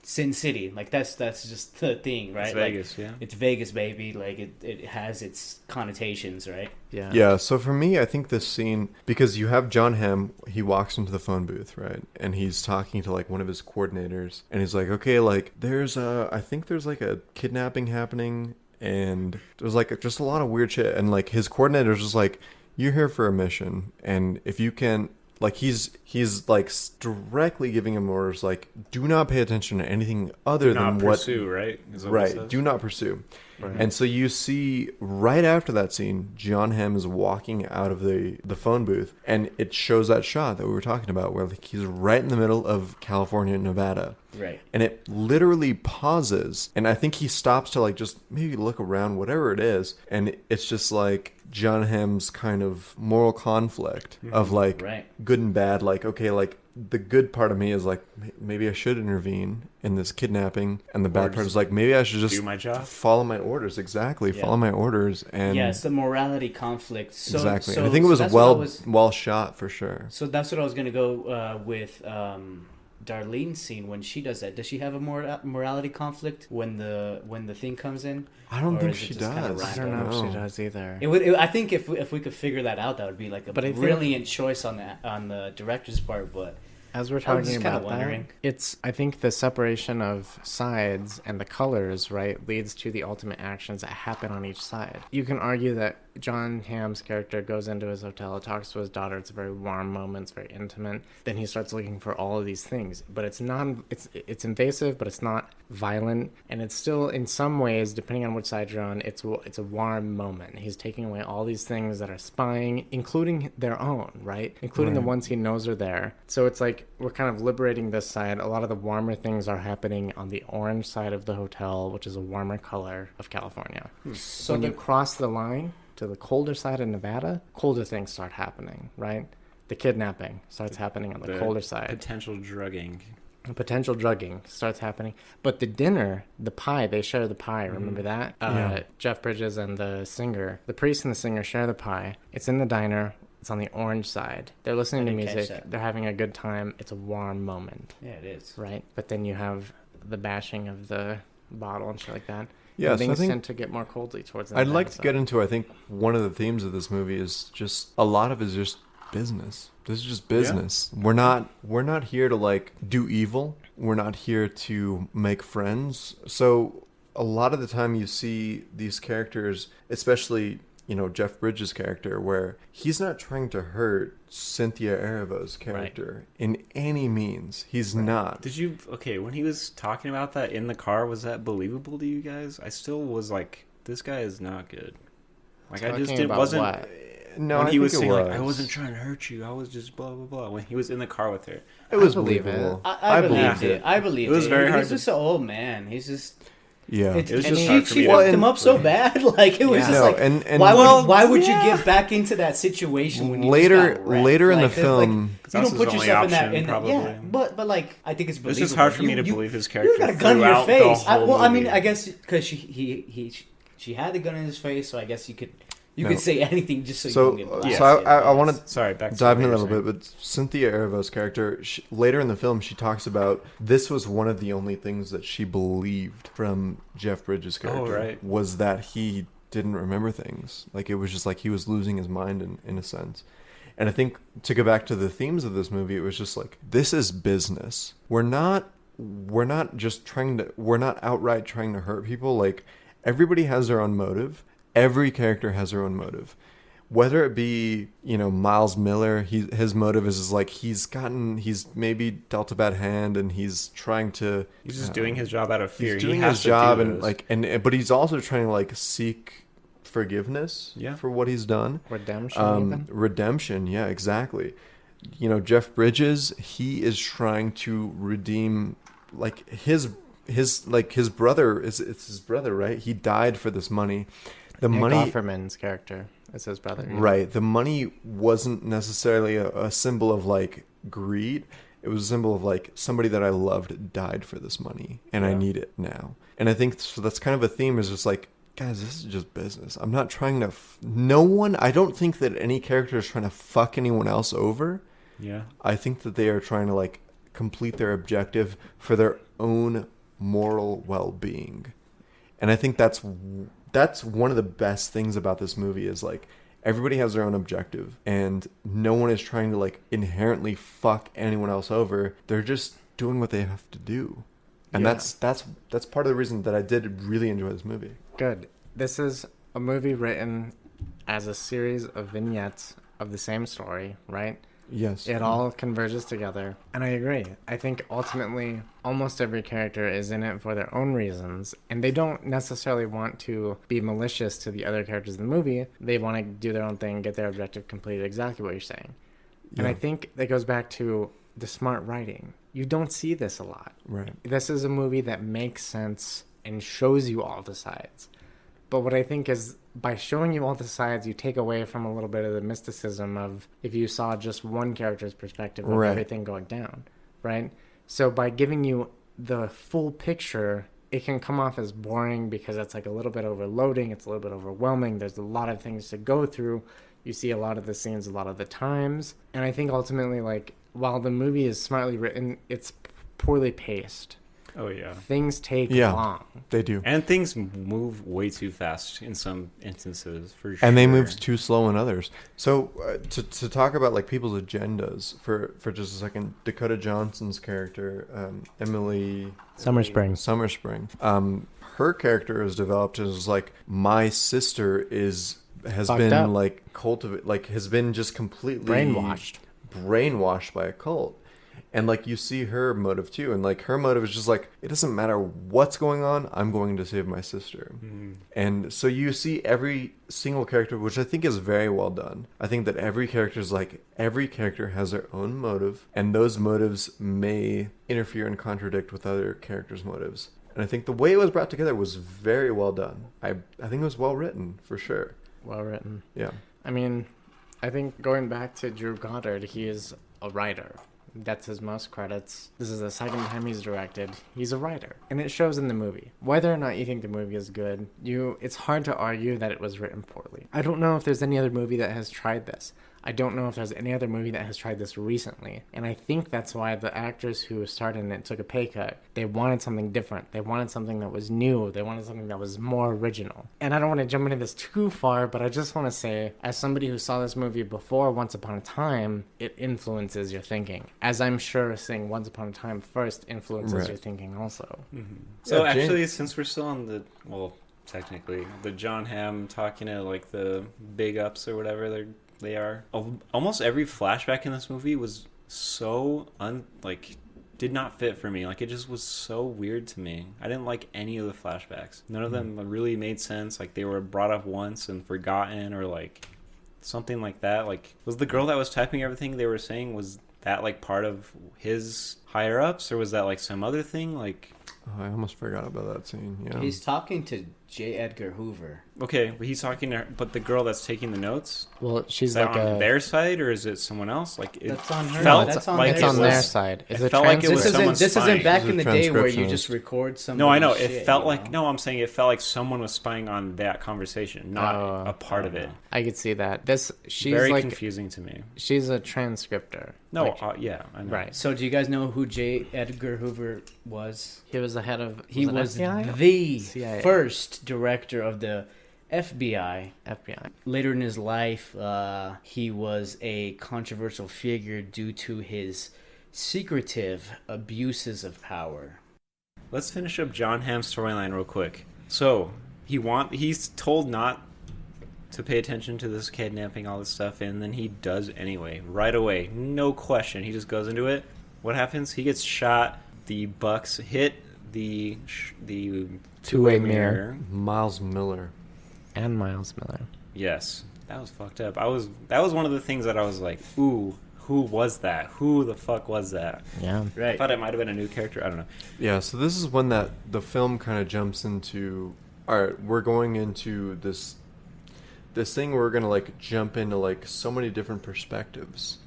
Sin City. Like that's just the thing, right? It's Like, Vegas, yeah. it's Vegas, baby. Like it has its connotations, right? Yeah. Yeah, so for me, I think this scene, because you have John Hamm, he walks into the phone booth, right? And he's talking to like one of his coordinators, and he's like, okay, like I think there's like a kidnapping happening, and there's like just a lot of weird shit. And like his coordinator's just like, you're here for a mission, and if you can Like he's like directly giving him orders like, do not pay attention to anything other than what pursue, right? Right. Do not pursue. Right. And so you see right after that scene, John Hamm is walking out of the phone booth, and it shows that shot that we were talking about where like he's right in the middle of California and Nevada. Right. And it literally pauses, and I think he stops to like just maybe look around, whatever it is, and it's just like John Hamm's kind of moral conflict of like good and bad. Like, okay, like the good part of me is like maybe I should intervene in this kidnapping, and the bad part is like maybe I should just do my job, follow my orders. Exactly, follow my orders. And it's the morality conflict. So, exactly, so, and I think it was well shot for sure. So that's what I was gonna go with. Darlene's scene when she does that. Does she have a morality conflict when the thing comes in? I don't think she does. I don't know if she does either. I think if we could figure that out, that would be like a brilliant choice on the director's part. But as we're talking about that, I think the separation of sides and the colors, right, leads to the ultimate actions that happen on each side. You can argue that John Hamm's character goes into his hotel, talks to his daughter. It's a very warm moment. It's very intimate. Then he starts looking for all of these things, but it's invasive, but it's not violent, and it's still in some ways, depending on which side you're on, it's a warm moment. He's taking away all these things that are spying, including their own, right, including the ones he knows are there. So it's like we're kind of liberating this side. A lot of the warmer things are happening on the orange side of the hotel, which is a warmer color of California. So when you cross the line to the colder side of Nevada, colder things start happening, right? The kidnapping starts happening on the colder side. Potential drugging starts happening. But the dinner, the pie, they share the pie. Remember that? Jeff Bridges and the singer, the priest and the singer share the pie. It's in the diner. It's on the orange side. They're listening to music. They're having a good time. It's a warm moment. Yeah, it is. Right? But then you have the bashing of the bottle and shit like that. Yeah, things tend to get more coldly towards the end. I'd like to get into, I think, one of the themes of this movie is just, a lot of it is just business. This is just business. Yeah. We're not here to like do evil. We're not here to make friends. So a lot of the time you see these characters, especially, you know, Jeff Bridges' character, where he's not trying to hurt Cynthia Erivo's character in any means. He's not. When he was talking about that in the car, was that believable to you guys? I still was like, this guy is not good. Like, wasn't. What? No, when he was saying like, I wasn't trying to hurt you, I was just blah blah blah. When he was in the car with her, it was believable. I believed it. I believed it. It was very hard. He's just an old man. He's just. Yeah, it was just hard for me. She fucked him up so bad. Like it was just like, and why would you get back into that situation when you later just got later like, in the film? You don't put yourself in that. Probably. Yeah, but like I think it's believable. It's just hard for me to believe his character. You got a gun in your face. I mean, movie. I guess because she had the gun in his face, so I guess you could say anything just so you don't get blasted. So I want to dive in a little bit, but Cynthia Erivo's character, later in the film, she talks about this was one of the only things that she believed from Jeff Bridges' character was that he didn't remember things. Like it was just like he was losing his mind in a sense. And I think to go back to the themes of this movie, it was just like, this is business. We're not outright trying to hurt people. Like everybody has their own motive. Every character has their own motive, whether it be, you know, Miles Miller. His motive is like he's maybe dealt a bad hand and he's trying to. He's just doing his job out of fear. He's doing his job but he's also trying to like seek forgiveness for what he's done. Redemption. Yeah, exactly. You know, Jeff Bridges, he is trying to redeem like his brother. It's his brother, right? He died for this money. The money. Offerman's character is his brother. Yeah. Right. The money wasn't necessarily a symbol of like greed. It was a symbol of like somebody that I loved died for this money and I need it now. And I think so that's kind of a theme is just like, guys, this is just business. I'm not trying to. I don't think that any character is trying to fuck anyone else over. Yeah. I think that they are trying to like complete their objective for their own moral well-being. And I think that's one of the best things about this movie is like everybody has their own objective and no one is trying to like inherently fuck anyone else over. They're just doing what they have to do. And that's part of the reason that I did really enjoy this movie. Good. This is a movie written as a series of vignettes of the same story, right? Yes. It all converges together. And I agree. I think ultimately almost every character is in it for their own reasons. And they don't necessarily want to be malicious to the other characters in the movie. They want to do their own thing, get their objective completed, exactly what you're saying. And I think that goes back to the smart writing. You don't see this a lot. Right. This is a movie that makes sense and shows you all the sides. But what I think is by showing you all the sides, you take away from a little bit of the mysticism of if you saw just one character's perspective of everything going down, right? So by giving you the full picture, it can come off as boring because it's like a little bit overloading. It's a little bit overwhelming. There's a lot of things to go through. You see a lot of the scenes a lot of the times. And I think ultimately, like, while the movie is smartly written, it's poorly paced. Oh, yeah. Things take long. They do. And things move way too fast in some instances, for sure. And they move too slow in others. So to talk about like people's agendas for just a second, Dakota Johnson's character, Emily Summerspring, her character is developed as like, my sister has Fucked been up. like has been just completely brainwashed by a cult. And, like, you see her motive, too. And, like, her motive is just, like, it doesn't matter what's going on. I'm going to save my sister. Mm-hmm. And so you see every single character, which I think is very well done. I think that every character has their own motive. And those motives may interfere and contradict with other characters' motives. And I think the way it was brought together was very well done. I think it was well written, for sure. Well written. Yeah. I mean, I think going back to Drew Goddard, he is a writer. That's his most credits. This is the second time he's directed. He's a writer. And it shows in the movie. Whether or not you think the movie is good, it's hard to argue that it was written poorly. I don't know if there's any other movie that has tried this. I don't know if there's any other movie that has tried this recently. And I think that's why the actors who starred in it took a pay cut. They wanted something different. They wanted something that was new. They wanted something that was more original. And I don't want to jump into this too far, but I just want to say, as somebody who saw this movie before Once Upon a Time, it influences your thinking. As I'm sure seeing Once Upon a Time first influences your thinking also. Mm-hmm. So actually, since we're still on technically, the John Hamm talking to like the big ups or whatever they are. Almost every flashback in this movie was so did not fit for me. Like, it just was so weird to me. I didn't like any of the flashbacks. None of them really made sense. Like, they were brought up once and forgotten, or like something like that. Like, was the girl that was typing everything they were saying, was that like part of his higher ups, or was that like some other thing? Like, I almost forgot about that scene. Yeah. He's talking to J. Edgar Hoover. Okay, but he's talking to her, but the girl that's taking the notes, well, she's is that like on their side, or is it someone else? Like, that's on her. Felt That's on like it's it on was, their side. It's it a felt like it was transition. someone This isn't back This is in the a day where you transcriptionist. just record some. No, I know. It felt like no. I'm saying it felt like someone was spying on that conversation, not a part of it. I could see that. She's Very like confusing to me. she's a transcriptor. No, Like, yeah, I know. right. So, do you guys know who J. Edgar Hoover was? He was the head of. He it was FBI? the CIA. first director of the FBI. FBI. Later in his life, he was a controversial figure due to his secretive abuses of power. Let's finish up John Hamm's storyline real quick. So he's told not to pay attention to this kidnapping, all this stuff, and then he does anyway, right away, no question. He just goes into it. What happens? He gets shot. The bucks hit the Two-way mirror. Miles Miller. And Miles Miller. Yes, that was fucked up. That was one of the things that I was like, ooh, who was that? Who the fuck was that? Yeah. I Right. thought it might have been a new character. I don't know. Yeah, so this is when the film kind of jumps into, all right, we're going into this thing where we're going to like jump into like so many different perspectives,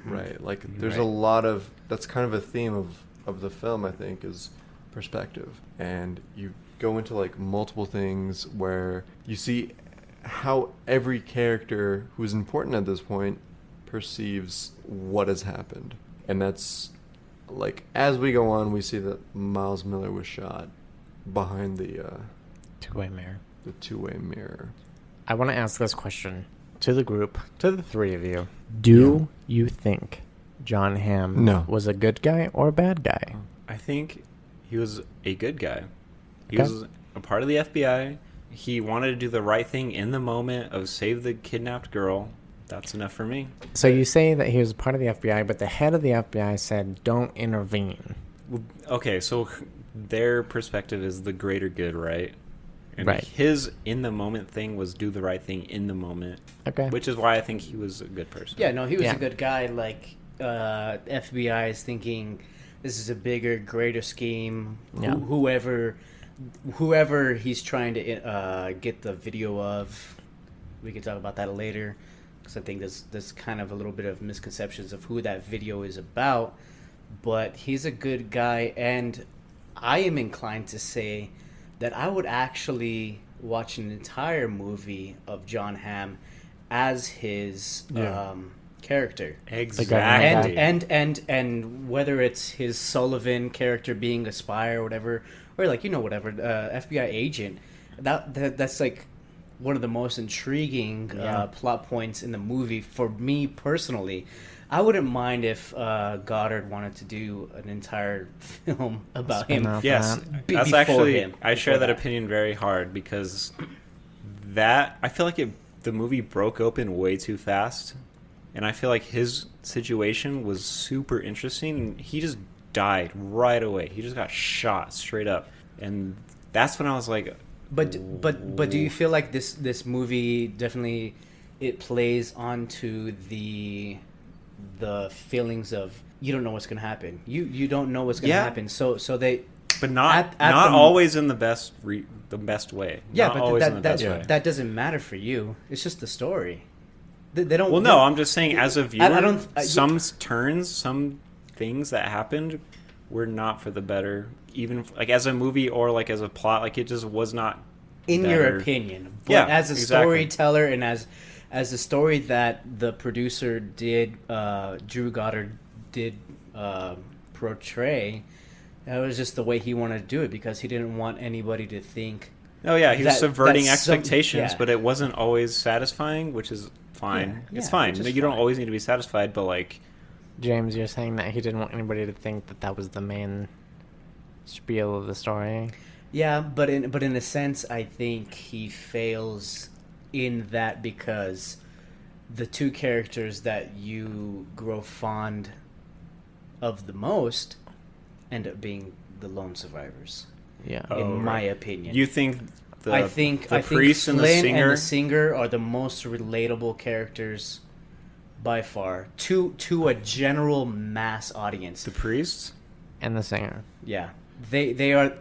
right? Like there's a lot of, that's kind of a theme of the film, I think, is perspective. And you go into like multiple things where you see how every character who's important at this point perceives what has happened. And that's like, as we go on, we see that Miles Miller was shot behind the Two-way mirror. the two-way mirror. I want to ask this question to the group, to the three of you. Do you think John Hamm was a good guy or a bad guy? I think he was a good guy. He Okay. was a part of the FBI. He wanted to do the right thing in the moment of save the kidnapped girl. That's enough for me. So you say that he was part of the FBI, but the head of the FBI said, "Don't intervene." Okay, so their perspective is the greater good, right? And Right. his in the moment thing was do the right thing in the moment. Okay. Which is why I think he was a good person. Yeah, no, he was Yeah. a good guy. Like, FBI is thinking this is a bigger, greater scheme. Yeah. Whoever he's trying to get the video of, we can talk about that later, because I think there's kind of a little bit of misconceptions of who that video is about. But he's a good guy, and I am inclined to say that I would actually watch an entire movie of John Hamm as his Yeah. Exactly. and whether it's his Sullivan character being a spy or whatever, or like whatever FBI agent, that's like one of the most intriguing plot points in the movie for me personally. I wouldn't mind if Goddard wanted to do an entire film about Spin him. off Yes, that. that's before actually him, I share before that that. opinion very hard because that I feel like the movie broke open way too fast, and I feel like his situation was super interesting. And he just died right away. He just got shot straight up, and that's when I was like, But do you feel like this movie definitely it plays onto the feelings of you don't know what's gonna happen. You don't know what's gonna Yeah. happen. So they but not at not the- always in the best way. yeah, Not but always in the that best way. that doesn't matter for you. It's just the story. They don't. Well, no, I'm just saying as a viewer, I don't- some turns, some things that happened were not for the better. Even like as a movie or like as a plot, like it just was not. in your better. opinion. But Yeah, as a exactly. storyteller and as the story that the producer did, Drew Goddard did portray, that was just the way he wanted to do it because he didn't want anybody to think. Oh yeah, he was That- subverting that's some- expectations, yeah. but it wasn't always satisfying, which is fine. Yeah, It's yeah, fine. which is You don't fine. always need to be satisfied, but like, James, you're saying that he didn't want anybody to think that that was the main spiel of the story. Yeah, but in a sense, I think he fails in that because the two characters that you grow fond of the most end up being the lone survivors. Yeah. Oh, in my right. opinion, you think I think the priest and the Flynn singer. and the singer are the most relatable characters by far to a general mass audience. The priest? And the singer. Yeah, they are.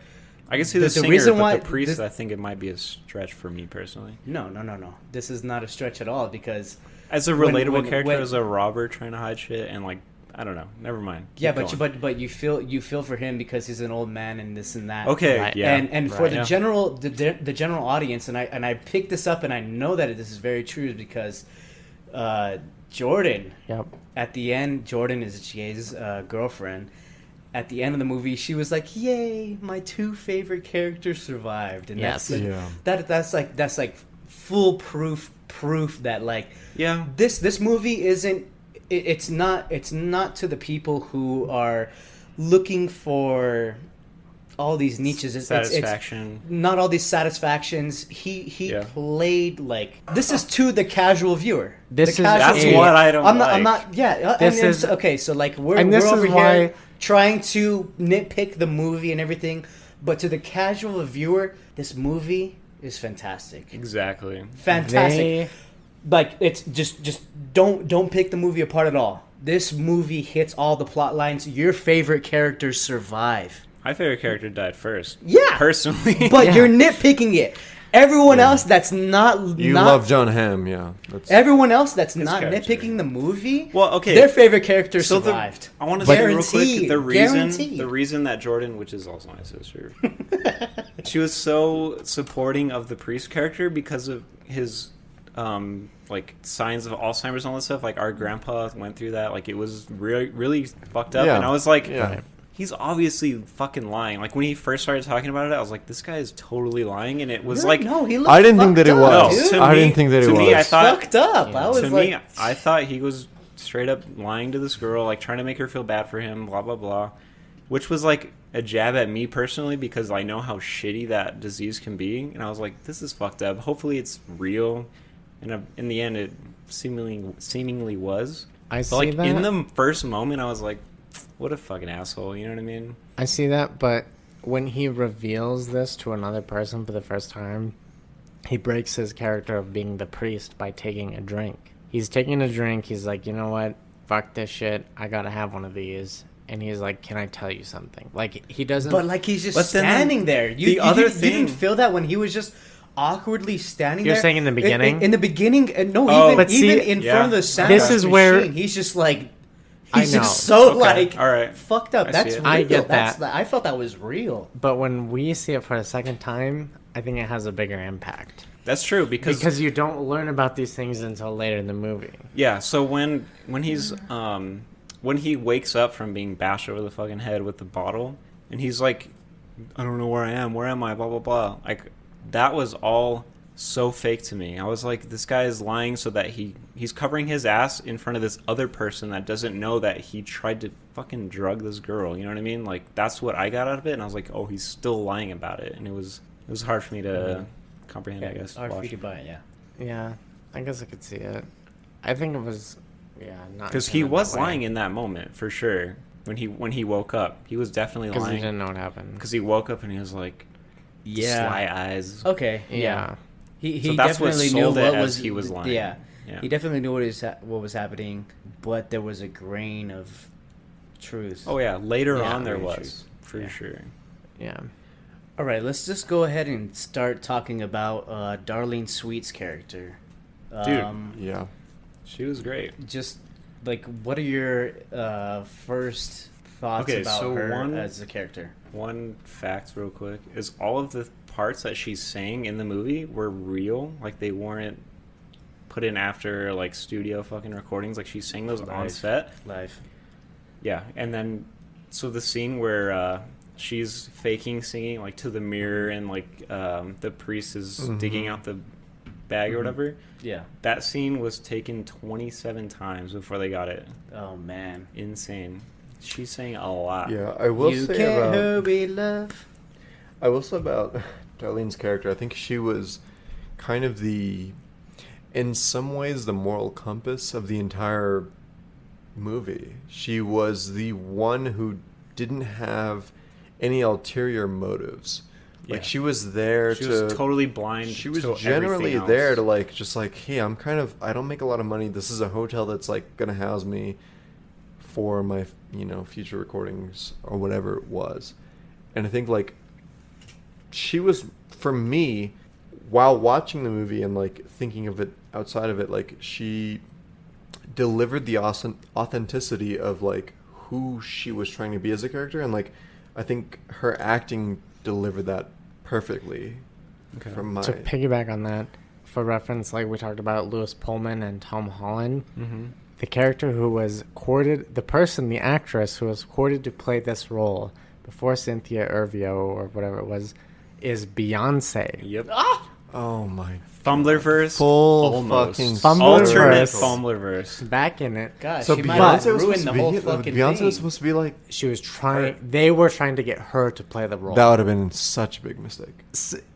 I can see The the singer, reason but why the priest, this- I think it might be a stretch for me personally. No. This is not a stretch at all because As a When- relatable when- character, when- as a robber trying to hide shit, and like, I don't know. Never mind. yeah, Keep but going. but you feel for him because he's an old man and this and that. Okay, Right. yeah. And for Right. the Yeah. the general audience, and I picked this up, and I know that this is very true because Jordan Yep. at the end, Jordan is Jay's girlfriend. At the end of the movie, she was like, "Yay, my two favorite characters survived," and Yes. Yeah. that's like foolproof proof that like Yeah. this movie isn't. It's not to the people who are looking for all these niches. It's Satisfaction. not all these satisfactions. He Yeah. played like this is to the casual viewer. This The is casual That's a- viewer. what I don't I'm like. not. Yeah. This and is- okay. So like we're and this we're is over why- here trying to nitpick the movie and everything, but to the casual viewer, this movie is fantastic. Exactly. Fantastic. They- Like it's just don't pick the movie apart at all. This movie hits all the plot lines. Your favorite characters survive. My favorite character died first. Yeah. Personally. But Yeah. you're nitpicking it. Everyone else that's not You not, love John Hamm, yeah. That's, everyone else that's not character. nitpicking the movie. Well, okay. Their favorite character So survived. I want to say real quick Guaranteed. Guaranteed. the reason that Jordan, which is also my sister, she was so supporting of the priest character because of his like signs of Alzheimer's and all that stuff. Like our grandpa went through that. Like it was really fucked up. Yeah. And I was like, Yeah. he's obviously fucking lying. Like when he first started talking about it, I was like, this guy is totally lying. And it was Really? like, no, he looked I didn't think that fucked it up, was. dude. to I me- didn't think that it to was. me, I thought- fucked up. Yeah. I was to like, me, I thought he was straight up lying to this girl, like trying to make her feel bad for him, blah blah blah, which was like a jab at me personally because I know how shitty that disease can be, and I was like, this is fucked up. Hopefully, it's real, and in the end, seemingly was. I But see like that. in the first moment, I was like, "What a fucking asshole!" You know what I mean? I see that, but when he reveals this to another person for the first time, he breaks his character of being the priest by taking a drink. He's taking a drink. He's like, you know what? Fuck this shit. I gotta have one of these. And he's like, can I tell you something? Like, he doesn't... But like he's just But then standing there. You other didn't, you didn't thing- feel that when he was just awkwardly standing You're there? saying in the beginning? In the beginning, no, Oh. even But see, in front of the sound this is where- machine, he's just like... I He's know. just so Okay, like all right. fucked up. I That's see it. real. I get That's that. I felt that was real. But when we see it for a second time, I think it has a bigger impact. That's true because You don't learn about these things until later in the movie. yeah. So when he's when he wakes up from being bashed over the fucking head with the bottle, and he's like, I don't know where I am. Where am I? Blah blah blah. Like that was all so fake to me. I was like, this guy is lying so that he's covering his ass in front of this other person that doesn't know that he tried to fucking drug this girl. You know what I mean? Like that's what I got out of it, and I was like, oh, he's still lying about it, and it was hard for me to comprehend. I guess. Hard for watch. you to buy it, yeah. Yeah, I guess I could see it. I think it was, not... Because he was lying in that moment for sure. When he woke up, he was definitely Because he lying. didn't know what happened. Because he woke up and he was like, sly eyes. Okay. Yeah. He So that's what definitely knew sold it what as was he was lying. Yeah. Yeah. He definitely knew what was happening, but there was a grain of truth. Oh yeah, later Yeah, on there very was true. for Yeah. sure. Yeah. All right, let's just go ahead and start talking about Darlene Sweet's character. Dude. Yeah. She was great. Just like, what are your first thoughts Okay, about so her one- as a character? One fact, real quick, is all of the parts that she's saying in the movie were real. Like they weren't put in after like studio fucking recordings. Like she's saying those on Live. set. Live. Yeah, and then so the scene where she's faking singing like to the mirror and like the priest is digging out the bag or whatever. Yeah. That scene was taken 27 times before they got it. Oh man. Insane. She's saying a lot. Yeah, I will You say can't about hurry, love. I will say about Darlene's character. I think she was kind of in some ways, the moral compass of the entire movie. She was the one who didn't have any ulterior motives. Like Yeah. she was there She to. was totally blind. She was to generally everything there else. to like just like, hey, I don't make a lot of money. This is a hotel that's like gonna house me for my future recordings or whatever it was. And I think like she was, for me, while watching the movie and like thinking of it outside of it, like she delivered the authenticity of like who she was trying to be as a character, and like I think her acting delivered that perfectly. Okay. From my To piggyback on that, for reference, like we talked about Lewis Pullman and Tom Holland, the character who was courted, the actress who was courted to play this role before Cynthia Erivo or whatever it was, is Beyonce. Yep. oh my Fumblerverse. full Almost. fucking Alternate Fumblerverse. Fumblerverse. Back in it, God, So she might have Beyonce was ruined supposed the to whole be fucking Beyonce thing. was supposed to be like, she was trying. They were trying to get her to play the role. that would have been such a big mistake.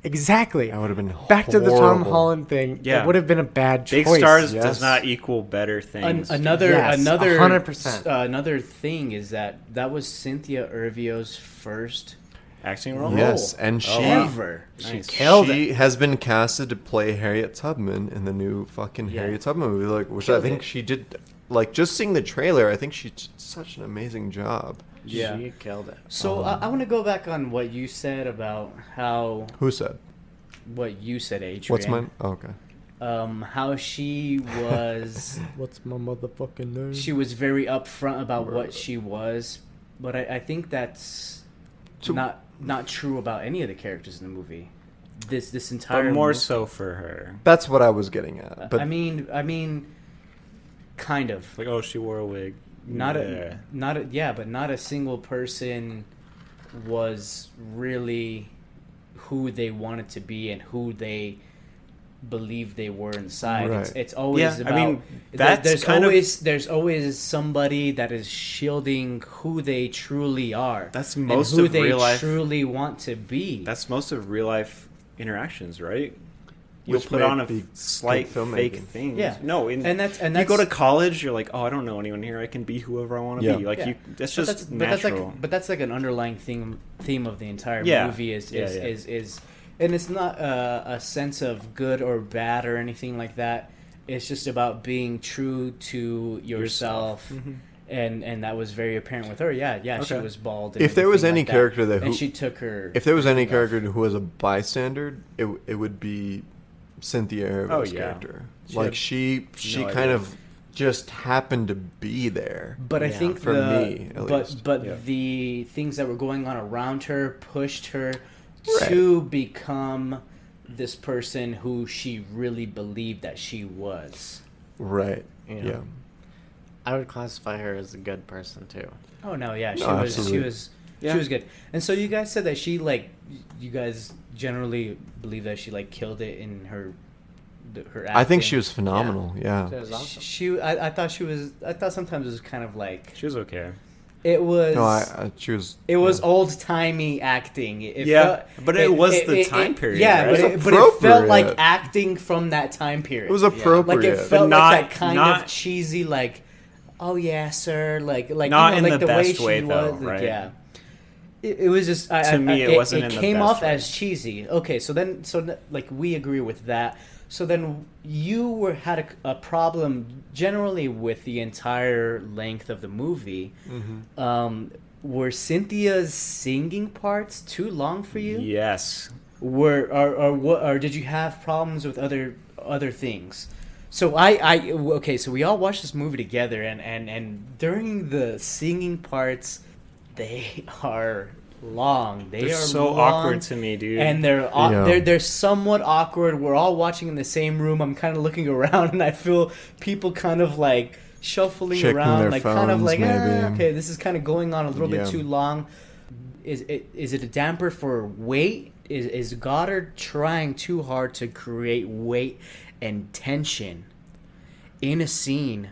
Exactly. That would have been Back to the Tom horrible. Holland thing. Yeah. It would have been a bad choice. Big stars Yes. does not equal better things. Another Yes, another 100%. Another thing is that was Cynthia Erivo's first Acting role. Yes, and she ever. Nice. killed she has been casted to play Harriet Tubman in the new fucking Yeah. Harriet Tubman movie, like which Killed I think it. she did. Like just seeing the trailer, I think she did such an amazing job. Yeah. She killed it. So I want to go back on what you said about Who said? what you said, Adrian. What's mine? Oh, okay. How she was What's my motherfucking name? she was very upfront about what she was, but I think that's So- not true about any of the characters in the movie. This entire But more movie- so for her. That's what I was getting at. But I mean, kind of. Like, oh, she wore a wig. Not Yeah. but not a single person was really who they wanted to be and who they believed they were inside. Right. It's always Yeah, I about. mean, that's there's kind of- there's always somebody that is shielding who they truly are. That's and most who of they real life. truly want to be. That's most of real life interactions, right? you'll Which put may on a be slight good fake filmmaking. thing. Yeah. No, And that's you go to college, you're like, oh, I don't know anyone here. I can be whoever I want to Yeah. be. Like Yeah. that's But just but that's natural. that's like an underlying theme of the entire Yeah. movie is Yeah, and it's not a sense of good or bad or anything like that. It's just about being true to yourself. Mhm. And that was very apparent with her. Yeah, she Okay. was bald. And If there was everything any like character that and who- she took her. If there was any everything off. character who was a bystander, it would be Cynthia Erivo's Oh, yeah. character. She Like had she no kind idea. of just happened to be there. But I Yeah. think For me, at least. but Yeah. the things that were going on around her pushed her Right. to become this person who she really believed that she was. Right. Yeah. Yeah. I would classify her as a good person too. Oh no, yeah, she No, was absolutely. Yeah. she was good. And so you guys said that she like you guys generally believe that she like killed it in her acting. I think she was phenomenal. Yeah. That was awesome. I thought she was I thought sometimes it was kind of like She was okay. it was No, she was. it was yeah. old timey acting. It Yeah, felt- but it was the time period, Yeah, right? but, It was but it felt like appropriate. acting from that time period. It was appropriate. Like it felt But not- like that kind not- of cheesy, like, oh yeah, sir, like Not you know, in like the way best she way, was, though, like, right? yeah. It was just To me, it wasn't in the came best off way. as cheesy. Okay, like we agree with that. So then you had a problem generally with the entire length of the movie. Mhm. Were Cynthia's singing parts too long for you? Yes. Or did you have problems with other things? So okay, so we all watched this movie together, and during the singing parts, they are long. They're are so long, awkward to me, dude. and Yeah. they're somewhat awkward. We're all watching in the same room. I'm kind of looking around, and I feel people kind of like shuffling Checking around, their like kind of phones, like, maybe. okay, this is kind of going on a little bit Yeah. too long. Is it a damper for weight? Is Goddard trying too hard to create weight and tension in a scene?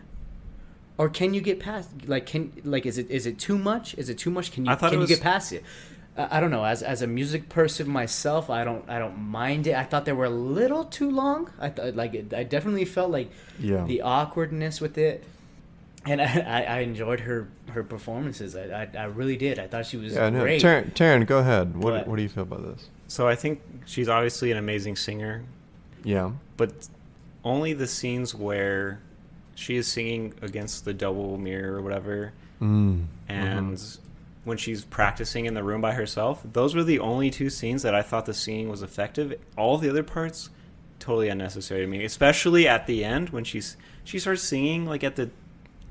Or can you get past is it too much? Is it too much? Can I thought you it was- get past it? I don't know. As a music person myself, I don't mind it. I thought they were a little too long. I definitely felt like Yeah. the awkwardness with it, and I enjoyed her performances. I really did. I thought she was Yeah. No. great. Taryn, go ahead. What? What do you feel about this? So I think she's obviously an amazing singer, Yeah. but only the scenes where she is singing against the double mirror or whatever, and when she's practicing in the room by herself, those were the only two scenes that I thought the singing was effective. All the other parts, totally unnecessary to me, especially at the end when she starts singing like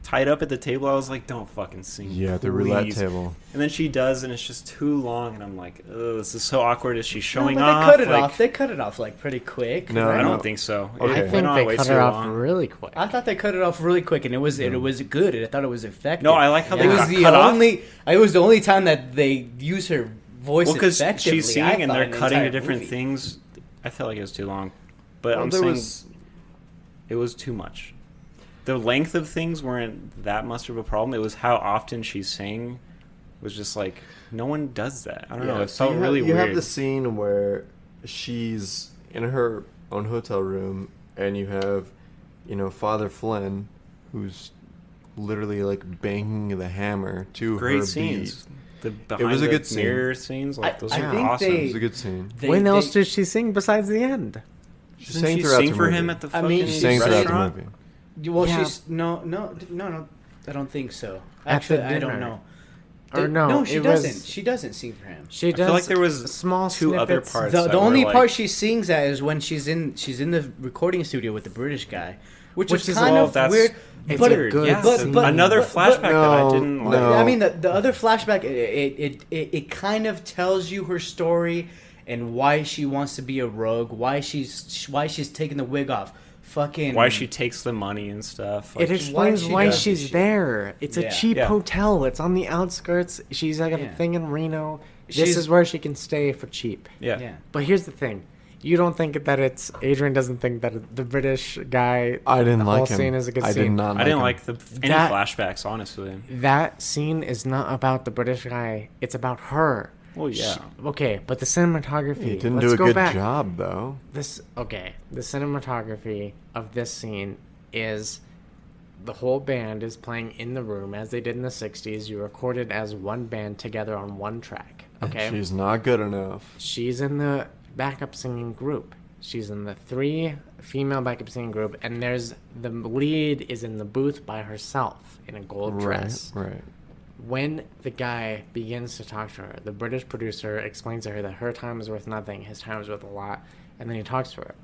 tied up at the table. I was like, don't fucking sing. Yeah, the roulette please. table. And then she does, and it's just too long, and I'm like, oh, this is so awkward. Is she No, showing but off? they cut it Like, off. They cut it off like pretty quick. No, right? I don't think so. Okay. I It think went on they way cut too her off long. really quick. I thought they cut it off really quick, and it was good. I thought it was effective. No, I like how they it was got the cut off. only. It was the only time that they use her voice Well, because effectively. she's singing and I they're thought, in the cutting to entire different movie. things. I felt like it was too long, but Well, I'm there saying was- it was too much. The length of things weren't that much of a problem. It was how often she's saying was just like, no one does that. I don't know. It so felt really you weird. have the scene where she's in her own hotel room, and you have, Father Flynn, who's literally like banging the hammer to Great her scenes. beat. The behind was a the good scene. mirror scenes, like those I are think awesome. they- It was a good scene. When else did she sing besides the end? She Didn't sang she throughout sing the for movie. him at the I fucking mean, She She's sang throughout the restaurant? movie. Well, Yeah. she's no. I don't think so. At the Actually, I don't dinner. know. Or no, she it doesn't. was- She doesn't sing for him. She I does. feel like there was small two other snippets. parts. The that only were like- part she sings at is when she's in the recording studio with the British guy, which Which is is kind well, of that's weird. It's but a good yeah, scene. another flashback that I No, didn't like. no. I mean, the other flashback, it kind of tells you her story and why she wants to be a rogue, why she's taking the wig off, fucking Why she takes the money and stuff. It Like, explains she why does she's this shit. there. It's a Yeah. cheap Yeah. hotel. It's on the outskirts. She's like Yeah. a thing in Reno. This She's- is where she can stay for cheap. yeah. yeah. But here's the thing. You don't think that it's Adrian doesn't think that the British guy. I didn't the like whole him. scene is a good I scene. did not. I didn't him. like any That- flashbacks, honestly. That scene is not about the British guy. It's about her. Well, yeah. Okay, but the cinematography. He didn't let's do a go good back. job, though. The cinematography of this scene is the whole band is playing in the room as they did in the 60s. You recorded as one band together on one track. Okay. And she's not good enough. She's in the backup singing group. She's in the 3 female backup singing group, and the lead is in the booth by herself in a gold dress. Right. When the guy begins to talk to her, the British producer explains to her that her time is worth nothing, his time is worth a lot, and then he talks to her.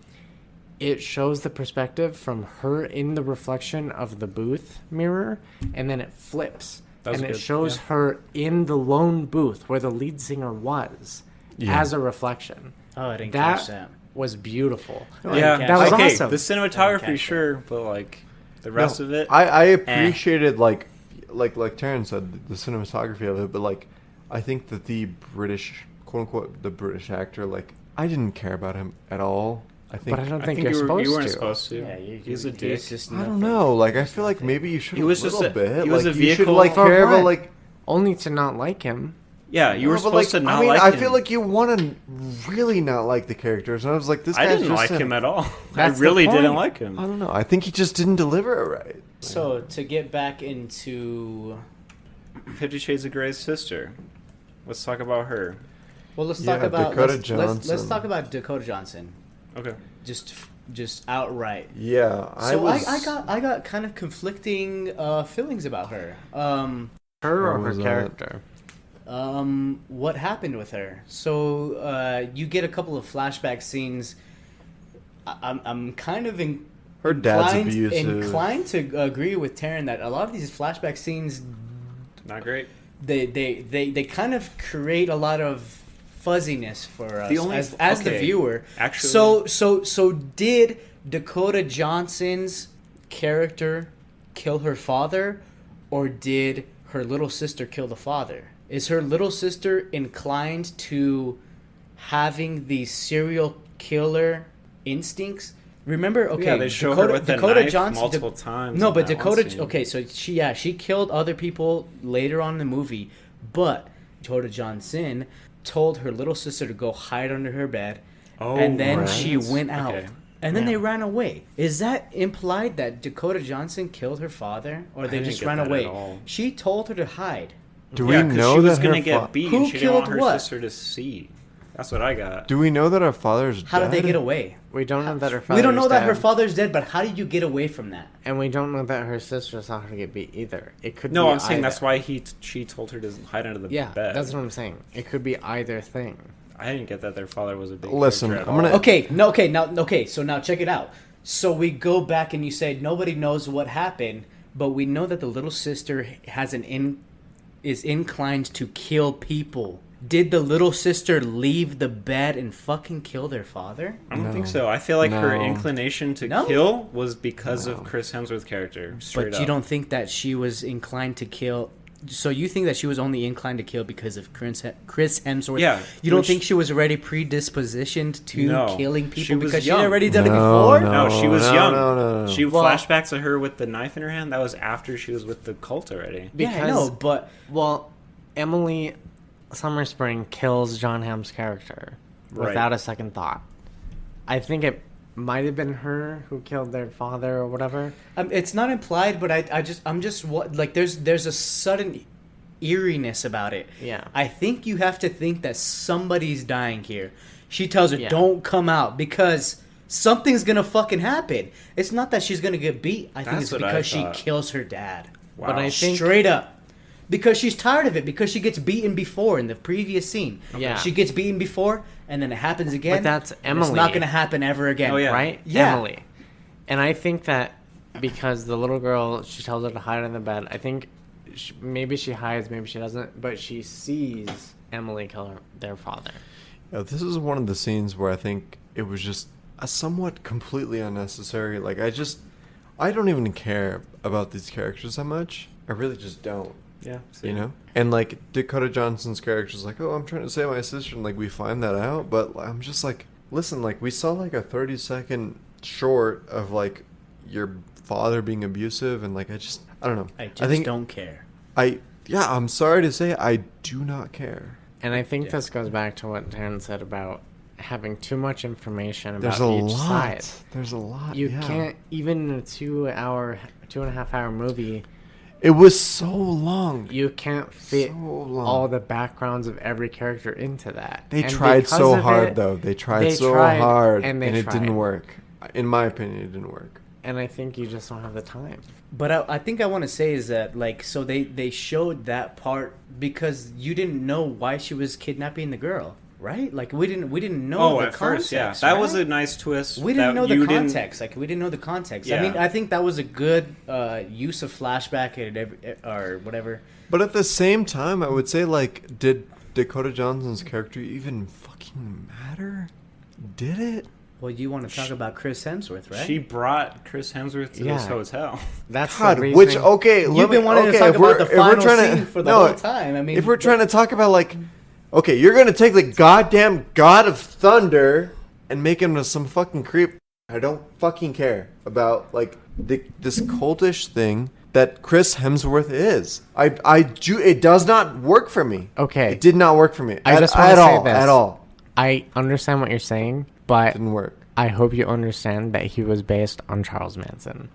It shows the perspective from her in the reflection of the booth mirror, and then it flips. And it shows her in the lone booth where the lead singer was as a reflection. Oh, I didn't catch that. Was beautiful. Yeah, that was okay. awesome. The cinematography, sure, but like the rest of it, I appreciated like Taryn said, the cinematography of it, but like I think that the British, quote unquote, the British actor, like I didn't care about him at all. I think, but I don't think you you're weren't supposed to. supposed to. Yeah, he's a dick. I don't know. Like I feel like maybe you should. He was a just little bit. he was like, a you should vehicle like for care what? about like. Only to not like him. Yeah, you were No, but, supposed to not I mean, like I him. feel like you want to really not like the characters, and I was like, this I guy's didn't just like him at all. I That's the really didn't point. like him. I don't know. I think he just didn't deliver it right. So to get back into, 50 Shades of Grey's sister. Let's talk about her. well, let's Yeah, talk about Dakota let's Johnson. talk about Dakota Johnson. Okay. Just outright. Yeah, I got kind of conflicting feelings about her. Her or What her was that? character? What happened with her? So you get a couple of flashback scenes. I'm kind of Her dad's abusive. inclined to agree with Taryn that a lot of these flashback scenes, Not great. they kind of create a lot of fuzziness for us The only- as the okay. viewer. Actually- So did Dakota Johnson's character kill her father, or did her little sister kill the father? Is her little sister inclined to having the serial killer instincts? Remember, okay, Yeah, they show her with the knife multiple times No, in but that one Dakota. scene. Okay, so she killed other people later on in the movie, but Dakota Johnson told her little sister to go hide under her bed, and then right. she went out. Okay. And then Yeah. they ran away. Is that implied that Dakota Johnson killed her father, or they didn't just get ran that away? at all. She told her to hide. Do Yeah, we 'cause know she was that gonna her get beat? Who and she didn't want killed her what? sister to see. That's what I got. Do we know that her father's How dead? did they get away? We don't know that her father. We don't know that her father's dead, but how did you get away from that? and we don't know that her sister saw her get beat either. It could. No, be I'm saying that's either. why she told her to hide under the Yeah, bed. that's what I'm saying. It could be either thing. I didn't get that their father was a big Listen, character at I'm gonna- all. Okay, so now check it out. So we go back and you say nobody knows what happened, but we know that the little sister is inclined to kill people. Did the little sister leave the bed and fucking kill their father? I don't think No. so. I feel like her No. inclination to No? kill was because of Chris Hemsworth's character. Straight But up. you don't think that she was inclined to kill. So you think that she was only inclined to kill because of Chris Hemsworth? Yeah, You don't which- think she was already predispositioned to No, killing she people was because young. she already done it No, before? No, she was No, young. no. She Well- flashbacks of her with the knife in her hand. That was after she was with the cult already. Yeah, I know, but Well, Emily Summer Spring kills John Hamm's character Right. without a second thought. I think it might have been her who killed their father or whatever. it's not implied. But I'm just like there's a sudden eeriness about it. Yeah. I think you have to think that somebody's dying here. She tells her, Yeah. "Don't come out because something's gonna fucking happen." It's not that she's gonna get beat. I think That's it's what I because she thought. kills her dad. Wow. But I think Straight up. Because she's tired of it. Because she gets beaten before in the previous scene. Yeah. She gets beaten before, and then it happens again. But that's and It's Emily. not going to happen ever again. Oh, yeah. right? Yeah. Emily. And I think that because the little girl, she tells her to hide in the bed. I think maybe she hides, maybe she doesn't, but she sees Emily kill their father. Yeah, this is one of the scenes where I think it was just a somewhat completely unnecessary. Like I don't even care about these characters that much. I really just don't. Yeah. You know? And like Dakota Johnson's character's like, oh, I'm trying to save my sister, and like we find that out, but I'm just like, listen, like we saw like a 30-second short of like your father being abusive, and like I don't know. I just don't care. I'm sorry to say I do not care. And I think this goes back to what Darren said about having too much information about There's a each lot. side. There's a lot. You yeah. can't, even in a 2.5 hour movie, It was so long. you can't fit So long. all the backgrounds of every character into that. They And tried because so of hard, it- though. They tried they so tried, hard, and and they it didn't tried. work. In my opinion, it didn't work. And I think you just don't have the time. But I think I want to say is that, like, so they showed that part because you didn't know why she was kidnapping the girl, right? Like, we didn't know the at context. first, yeah. That was right? a nice twist. We didn't that know the you didn't- context. Like, we didn't know the context. Yeah. I mean, I think that was a good use of flashback or whatever. But at the same time, I would say, like, did Dakota Johnson's character even fucking matter? Did it? Well, you want to talk about Chris Hemsworth, right? She brought Chris Hemsworth to this hotel. That's God, the reason. which okay, You've been wanting to talk about the final scene for the whole time. I mean, if we're trying to talk about like, okay, you're gonna take the goddamn God of Thunder and make him some fucking creep. I don't fucking care about like this cultish thing that Chris Hemsworth is. It does not work for me. Okay. It did not work for me. I just want to say this. At all. I understand what you're saying, but Didn't work. I hope you understand that he was based on Charles Manson.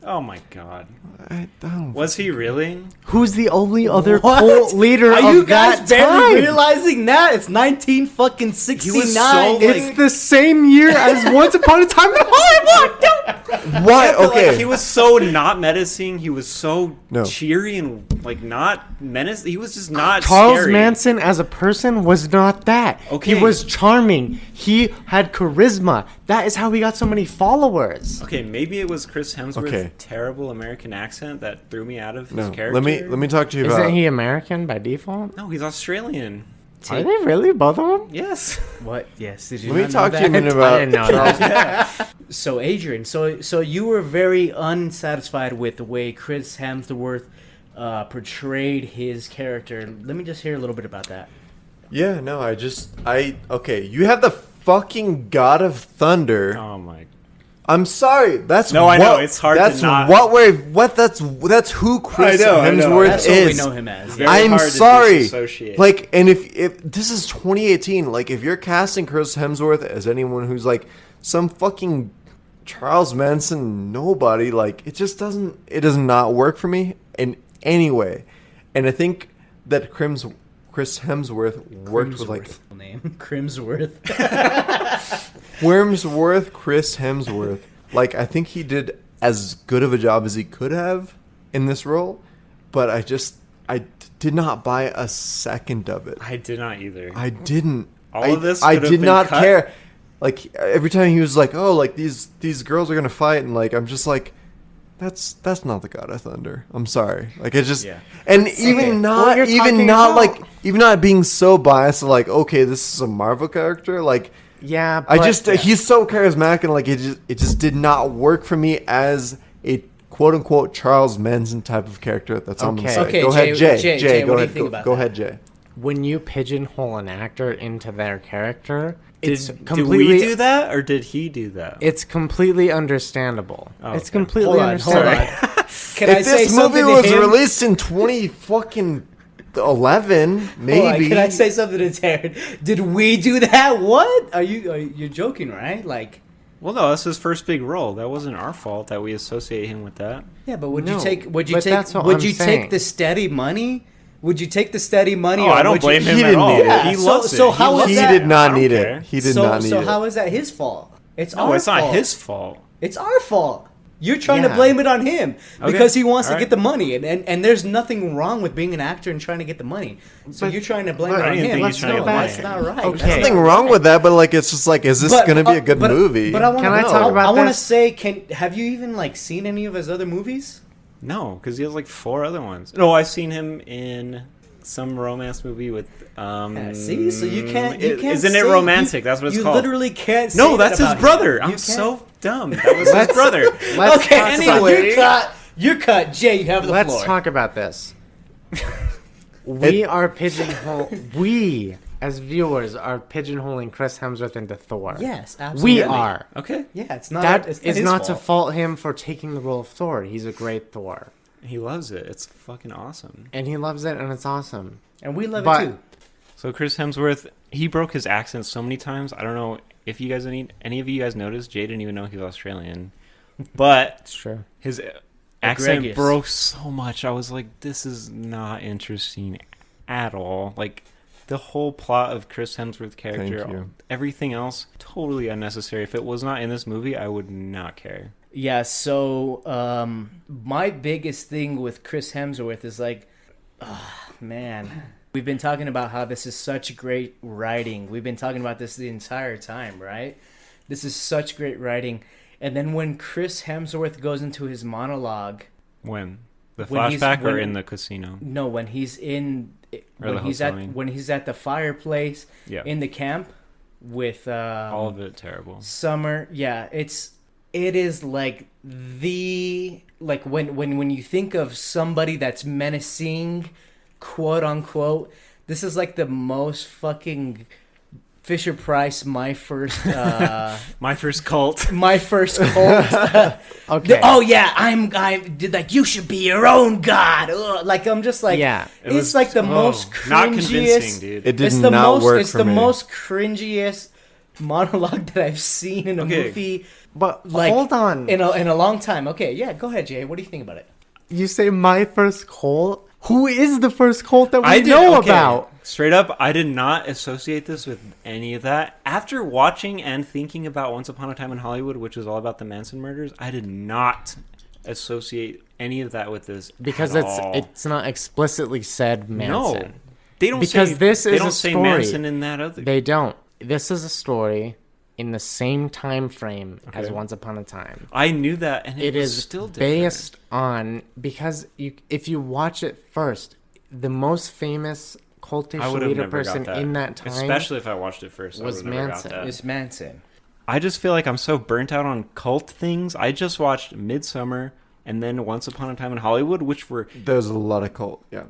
Oh my god. I don't. Was he really? Who's the only other What? cult leader Are of you guys that barely time? realizing that it's 1969? so, like- It's the same year as Once Upon a Time in Hollywood. What? But, Okay. like, he was so not menacing. He was so No. cheery and like not menace. He was just not Charles scary. Manson as a person was not that. Okay. He was charming. He had charisma. That is how he got so many followers. Okay, maybe it was Chris Hemsworth's Okay. terrible American accent that threw me out of his No. character. Let me talk to you about. Isn't he American by default? No, he's Australian. Are they really, both of them? Yes. What? Yes. Did you Let me not talk know to you a that? minute I about. didn't know that. So Adrian, so you were very unsatisfied with the way Chris Hemsworth portrayed his character. Let me just hear a little bit about that. Yeah, no, okay, you have the fucking God of Thunder. Oh my. I'm sorry, that's No, I know, it's hard to That's not- that's who Chris I know. Hemsworth That's what we is. know him as. Very I'm hard to sorry. disassociate. Like, and if this is 2018, like if you're casting Chris Hemsworth as anyone who's like some fucking Charles Manson nobody, like it does not work for me in any way. And I think that Chris Hemsworth worked with like Name Crimsworth. Wormsworth, Chris Hemsworth. Like, I think he did as good of a job as he could have in this role, but I did not buy a second of it. I did not either. I didn't. All of this I could have did been not cut. care. Like, every time he was like, oh, like, these girls are gonna fight, and, like, I'm just like, that's not the God of Thunder. I'm sorry. Like, it just... Yeah. And What even you're talking not, about. like, even not being so biased, like, okay, this is a Marvel character, like... Yeah, I but- just he's so charismatic and like it just did not work for me as a quote unquote Charles Manson type of character. That's all I'm gonna Okay. say. Okay, Go ahead, Jay, Jay. Go what do you ahead. think about Go that? ahead, Jay. when you pigeonhole an actor into their character, it's Did completely we do that or did he do that? It's completely understandable. Oh, It's okay. completely Hold on. understandable. Can I If say this something movie was to him? released in 2011, maybe. Hold on, can I say something to Taryn? Did we do that? What? You're joking, right? Like, Well, no, that's his first big role. That wasn't our fault that we associate him with that. yeah, but would No, you take? Would you but take? that's what Would I'm you saying. take the steady money? Would you take the steady money? Oh, or I don't would you- blame him He at didn't all. need it. He So- loves so it. how loves is He that? did I not don't need care. it. He did so, not need so it. how is that his fault? It's No, our it's not fault. his fault. It's our fault. You're trying to Yeah. blame it on him Okay. because he wants All to right. get the money, and there's nothing wrong with being an actor and trying to get the money. So But- you're trying to blame but it I on didn't him. think Let's he's trying to go get the back. That's money. not right. Okay. That's Nothing not wrong right. with that, but like it's just like, is this But- gonna be a good movie? But I want Can I to talk about I want to this? say, have you even like seen any of his other movies? No, because he has like 4 other ones. No, I've seen him in some romance movie with. Yeah, see, so you can't. Isn't say- it romantic? That's what it's you called. You literally can't. No, say that's that his about brother. him. I'm You so dumb. That was his Let's- brother. Let's Okay, talk so about you're cut. You're cut. Jay, you have the Let's floor. talk about this. We are pigeonhole. We, as viewers, are pigeonholing Chris Hemsworth into Thor. Yes, absolutely. We are. Okay. Yeah, it's not. That it's is his not to fault. fault him for taking the role of Thor. He's a great Thor. He loves it. It's fucking awesome. And he loves it, and it's awesome. And we love But- it too. So Chris Hemsworth, he broke his accent so many times. I don't know if you guys any of you guys noticed. Jay didn't even know he was Australian, but It's true. his accent Egregious. broke so much. I was like, this is not interesting at all. Like the whole plot of Chris Hemsworth's character, Thank you. everything else, totally unnecessary. If it was not in this movie, I would not care. Yeah, so my biggest thing with Chris Hemsworth is like, man, we've been talking about how this is such great writing. We've been talking about this the entire time, right? This is such great writing. And then when Chris Hemsworth goes into his monologue, When the When he's- flashback or when- in the casino? no, when he's in, Or the hotel, I mean. when he's at the fireplace Yeah, in the camp with all of it terrible. Summer, yeah, it is like when you think of somebody that's menacing, quote unquote, this is like the most fucking Fisher Price my first My first cult. my first cult. Okay. Oh yeah, I'm did like you should be your own god. Ugh, like I'm just like Yeah. It it's was- like the most not cringiest. convincing, dude. It did It's the not most. work It's for the me. most cringiest monologue that I've seen in a Okay. movie But like, hold on. in a long time. Okay, yeah, go ahead, Jay. What do you think about it? You say my first cult? Who is the first cult that we I did, know okay. about? Straight up, I did not associate this with any of that. After watching and thinking about Once Upon a Time in Hollywood, which is all about the Manson murders, I did not associate any of that with this Because at all. it's not explicitly said Manson. No, they don't Because say, this they is don't a say story. Manson in that other. They don't. This is a story in the same time frame as Okay. Once Upon a Time. I knew that, and It was is still different. based on because if you watch it first, the most famous cultish I would have leader never person got that. in that time especially if I watched it first. was I would have never Manson. got that. It's Manson. I just feel like I'm so burnt out on cult things. I just watched Midsummer and then Once Upon a Time in Hollywood, which were There's a lot of cult. Yeah.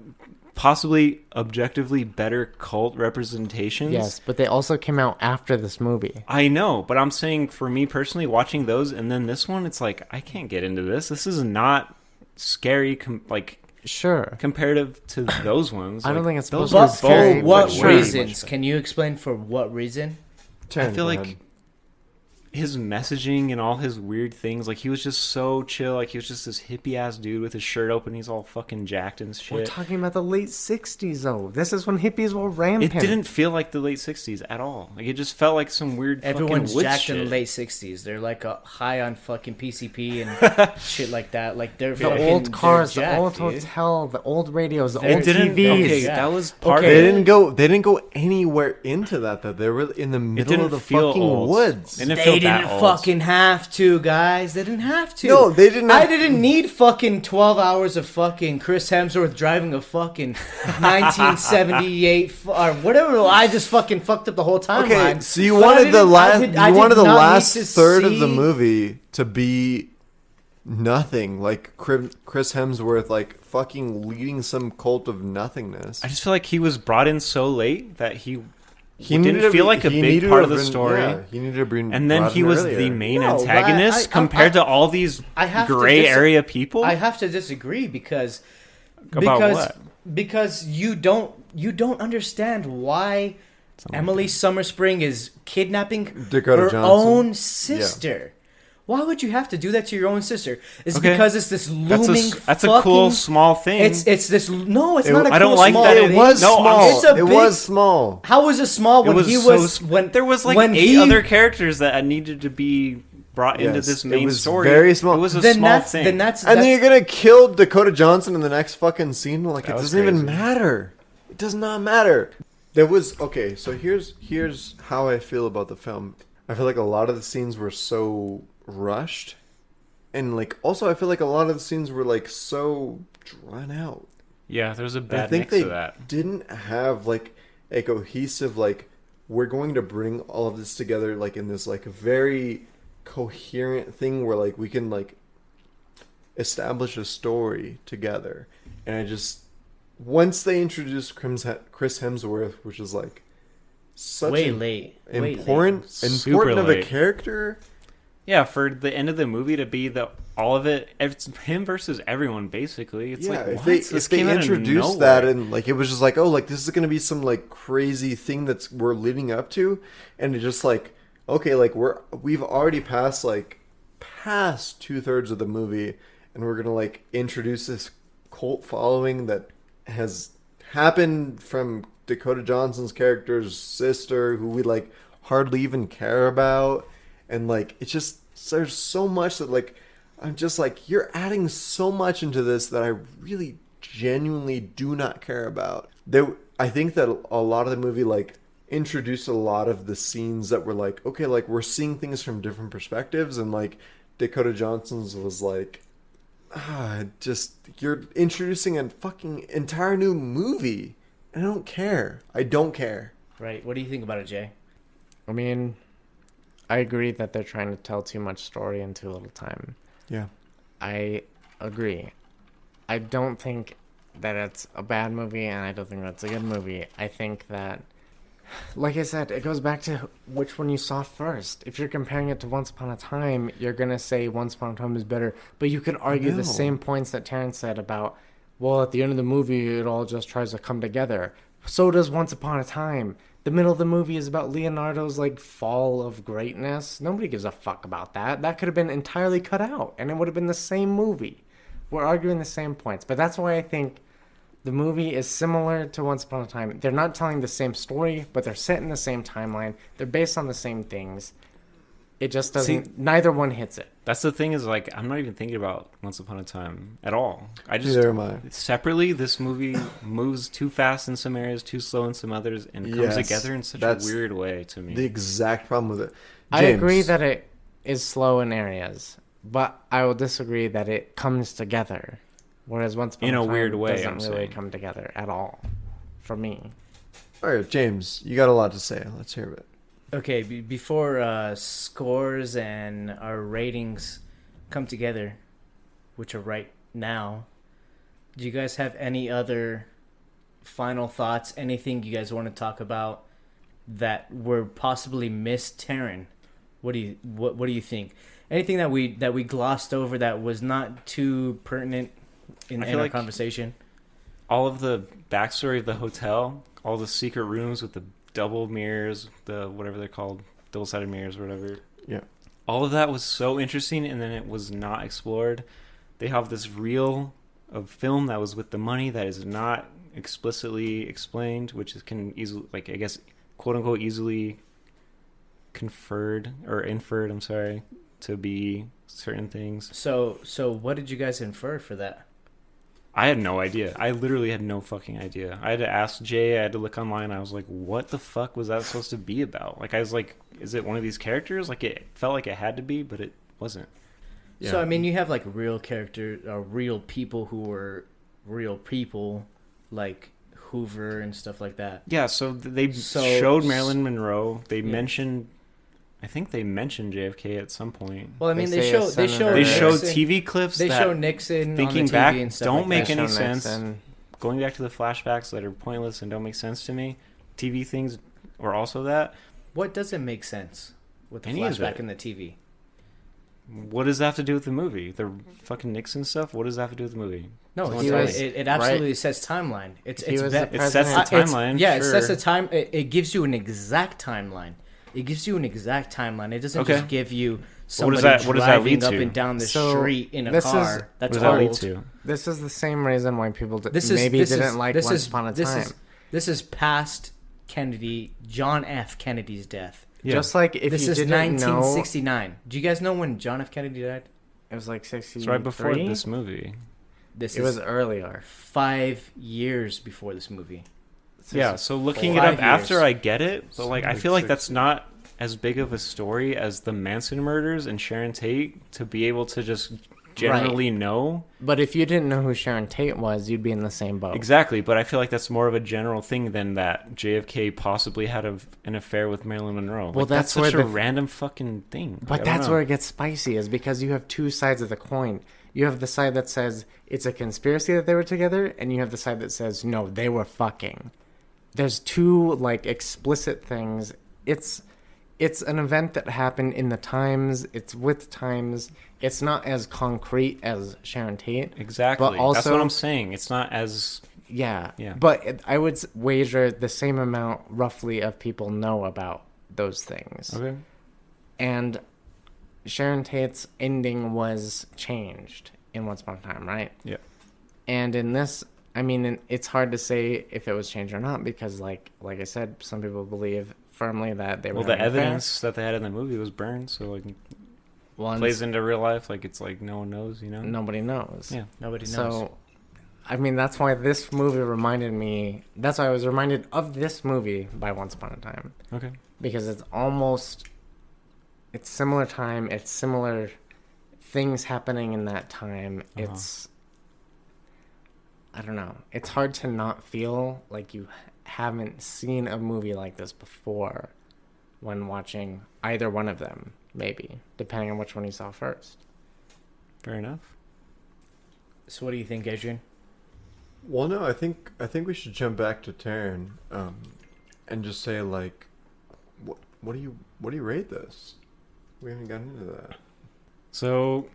possibly objectively better cult representations. Yes, but they also came out after this movie. I know, but I'm saying for me personally, watching those and then this one, it's like I can't get into this. This is not scary, Sure. comparative to those ones. I don't Like, think it's those supposed were to be But scary, for what but way reasons? much Can you explain for what reason? I feel like his messaging and all his weird things, like he was just so chill. Like he was just this hippie ass dude with his shirt open. He's all fucking jacked and We're shit. talking about the late 60s, though. This is when hippies were It rampant. didn't feel like the late '60s at all. Like it just felt like some weird Everyone's fucking woods jacked shit. in the late '60s. They're like high on fucking PCP and shit like that. Like they're The fucking, old cars, they're the jacked, old dude. hotel, the old radios, the It old didn't. TVs. Okay, Yeah. that was part Okay. of They it. didn't go anywhere into that though. They were in the middle didn't of the feel fucking old. woods. It didn't They feel didn't that old. fucking have to, guys. They didn't have to. No, they didn't I have- didn't need fucking 12 hours of fucking Chris Hemsworth driving a fucking 1978 or whatever. I just fucking fucked up the whole timeline. Okay, so you But I wanted the didn't- I last did- I you did wanted the not need last to third of the see- movie to be nothing, like Chris Hemsworth like fucking leading some cult of nothingness. I just feel like he was brought in so late that he needed didn't to feel be- like a he big needed part to of the have been- story. yeah, he needed to bring, And then brought he in was earlier. the main No, but antagonist compared to all these I have to gray area people. I have to disagree because About what? Because you don't understand why Emily Summerspring is kidnapping Dakota her Johnson. own sister. Why would you have to do that to your own sister? It's Okay. because it's this looming. That's a cool fucking- small thing. It's this. No, it's not a cool I don't like small that thing. It was No, small. It's a It big- was small. How was it small when it was he so was when there was like when 8 he- other characters that needed to be brought into Yes, this it main was story. very small. It was a Then small that's thing. then that's And then that's- you're gonna kill Dakota Johnson in the next fucking scene. Like That it was doesn't even crazy. matter. It does not matter. There was okay. So here's how I feel about the film. I feel like a lot of the scenes were so rushed, and like also I feel like a lot of the scenes were like so drawn out. Yeah, there's a And bad I think mix they of that. didn't have like a cohesive like we're going to bring all of this together like in this like very coherent thing where like we can like establish a story together. And I just once they introduced Chris Hemsworth, which is like such way an late, important Super of a late. character, Yeah, for the end of the movie to be all of it, it's him versus everyone basically. It's like, what? If they introduced that and like it was just like, oh, like this is gonna be some like crazy thing we're leading up to, and it just like, okay, like we've already past 2/3 of the movie, and we're gonna like introduce this cult following that has happened from Dakota Johnson's character's sister, who we like hardly even care about, and like it's just there's so much that like I'm just like, you're adding so much into this that I really genuinely do not care about. I think that a lot of the movie like introduced a lot of the scenes that were like, okay, like we're seeing things from different perspectives, and like Dakota Johnson's was like, just you're introducing a fucking entire new movie, and I don't care. I don't care. Right. What do you think about it, Jay? I mean, I agree that they're trying to tell too much story in too little time. Yeah. I agree. I don't think that it's a bad movie, and I don't think that's a good movie. I think that, like I said, it goes back to which one you saw first. If you're comparing it to Once Upon a Time, you're going to say Once Upon a Time is better. But you could argue the same points that Terrence said about, well, at the end of the movie, it all just tries to come together. So does Once Upon a Time. The middle of the movie is about Leonardo's, like, fall of greatness. Nobody gives a fuck about that. That could have been entirely cut out, and it would have been the same movie. We're arguing the same points. But that's why I think the movie is similar to Once Upon a Time. They're not telling the same story, but they're set in the same timeline. They're based on the same things. It just doesn't... neither one hits it. That's the thing is, like, I'm not even thinking about Once Upon a Time at all. Neither am I. Separately, this movie moves too fast in some areas, too slow in some others, and comes together in such a weird way to me. The exact problem with it. James. I agree that it is slow in areas, but I will disagree that it comes together. Whereas Once Upon a Time weird way, doesn't really come together at all, for me. All right, James, you got a lot to say. Let's hear it. Okay, before scores and our ratings come together, which are right now, do you guys have any other final thoughts? Anything you guys want to talk about that were possibly missed? Taryn, what do you think? Anything that we glossed over that was not too pertinent in our conversation? All of the backstory of the hotel, all the secret rooms with the double mirrors, the whatever they're called, double-sided mirrors or whatever. Yeah. All of that was so interesting, and then it was not explored. They have this reel of film that was with the money that is not explicitly explained, which can easily, like, I guess, quote-unquote, easily inferred, to be certain things. So what did you guys infer for that? I had no idea. I literally had no fucking idea. I had to ask Jay. I had to look online. I was like, what the fuck was that supposed to be about? Like, I was like, is it one of these characters? Like, it felt like it had to be, but it wasn't. Yeah. So, I mean, you have, like, real characters, or real people who were real people, like Hoover and stuff like that. Yeah, so they showed Marilyn Monroe. They mentioned... I think they mentioned JFK at some point. Well, I mean, they showed TV clips. They show Nixon thinking on the TV back and stuff don't like make that. any sense. Going back to the flashbacks that are pointless and don't make sense to me. TV things or also that. What doesn't make sense with the Any flashback in the TV? What does that have to do with the movie? The fucking Nixon stuff. What does that have to do with the movie? No, it absolutely sets timeline. It sets the timeline. It sets the time. It gives you an exact timeline. It gives you an exact timeline. It doesn't just give you somebody driving up and down the street in a car. That's what does that lead to? This is the same reason why people didn't like Once Upon a Time. This is past Kennedy, John F. Kennedy's death. Yeah. Just like if this you is didn't 1969. Do you guys know when John F. Kennedy died? It was like 63. It's right before this movie. It was earlier. 5 years before this movie. Yeah, so looking it up after I get it, but like I feel like that's not as big of a story as the Manson murders and Sharon Tate to be able to just generally know. But if you didn't know who Sharon Tate was, you'd be in the same boat. Exactly, but I feel like that's more of a general thing than that JFK possibly had an affair with Marilyn Monroe. Well, like, that's such a random fucking thing. But that's where it gets spicy, is because you have two sides of the coin. You have the side that says it's a conspiracy that they were together, and you have the side that says, no, they were fucking. There's two, like, explicit things. it's an event that happened in the times. It's with times. It's not as concrete as Sharon Tate. Exactly. But also, that's what I'm saying. It's not as... Yeah. Yeah. But I would wager the same amount, roughly, of people know about those things. Okay. And Sharon Tate's ending was changed in Once Upon a Time, right? Yeah. And in this, I mean, it's hard to say if it was changed or not because, like I said, some people believe firmly that they were. Well, the evidence that they had in the movie was burned, so like plays into real life. Like it's like no one knows, you know. Nobody knows. Yeah, nobody knows. So, I mean, that's why this movie reminded me. That's why I was reminded of this movie by Once Upon a Time. Okay. Because it's almost, it's similar time. It's similar things happening in that time. It's, I don't know. It's hard to not feel like you haven't seen a movie like this before when watching either one of them, maybe, depending on which one you saw first. Fair enough. So what do you think, Adrian? Well, no, I think we should jump back to Taryn, and just say like, what do you rate this? We haven't gotten into that. So,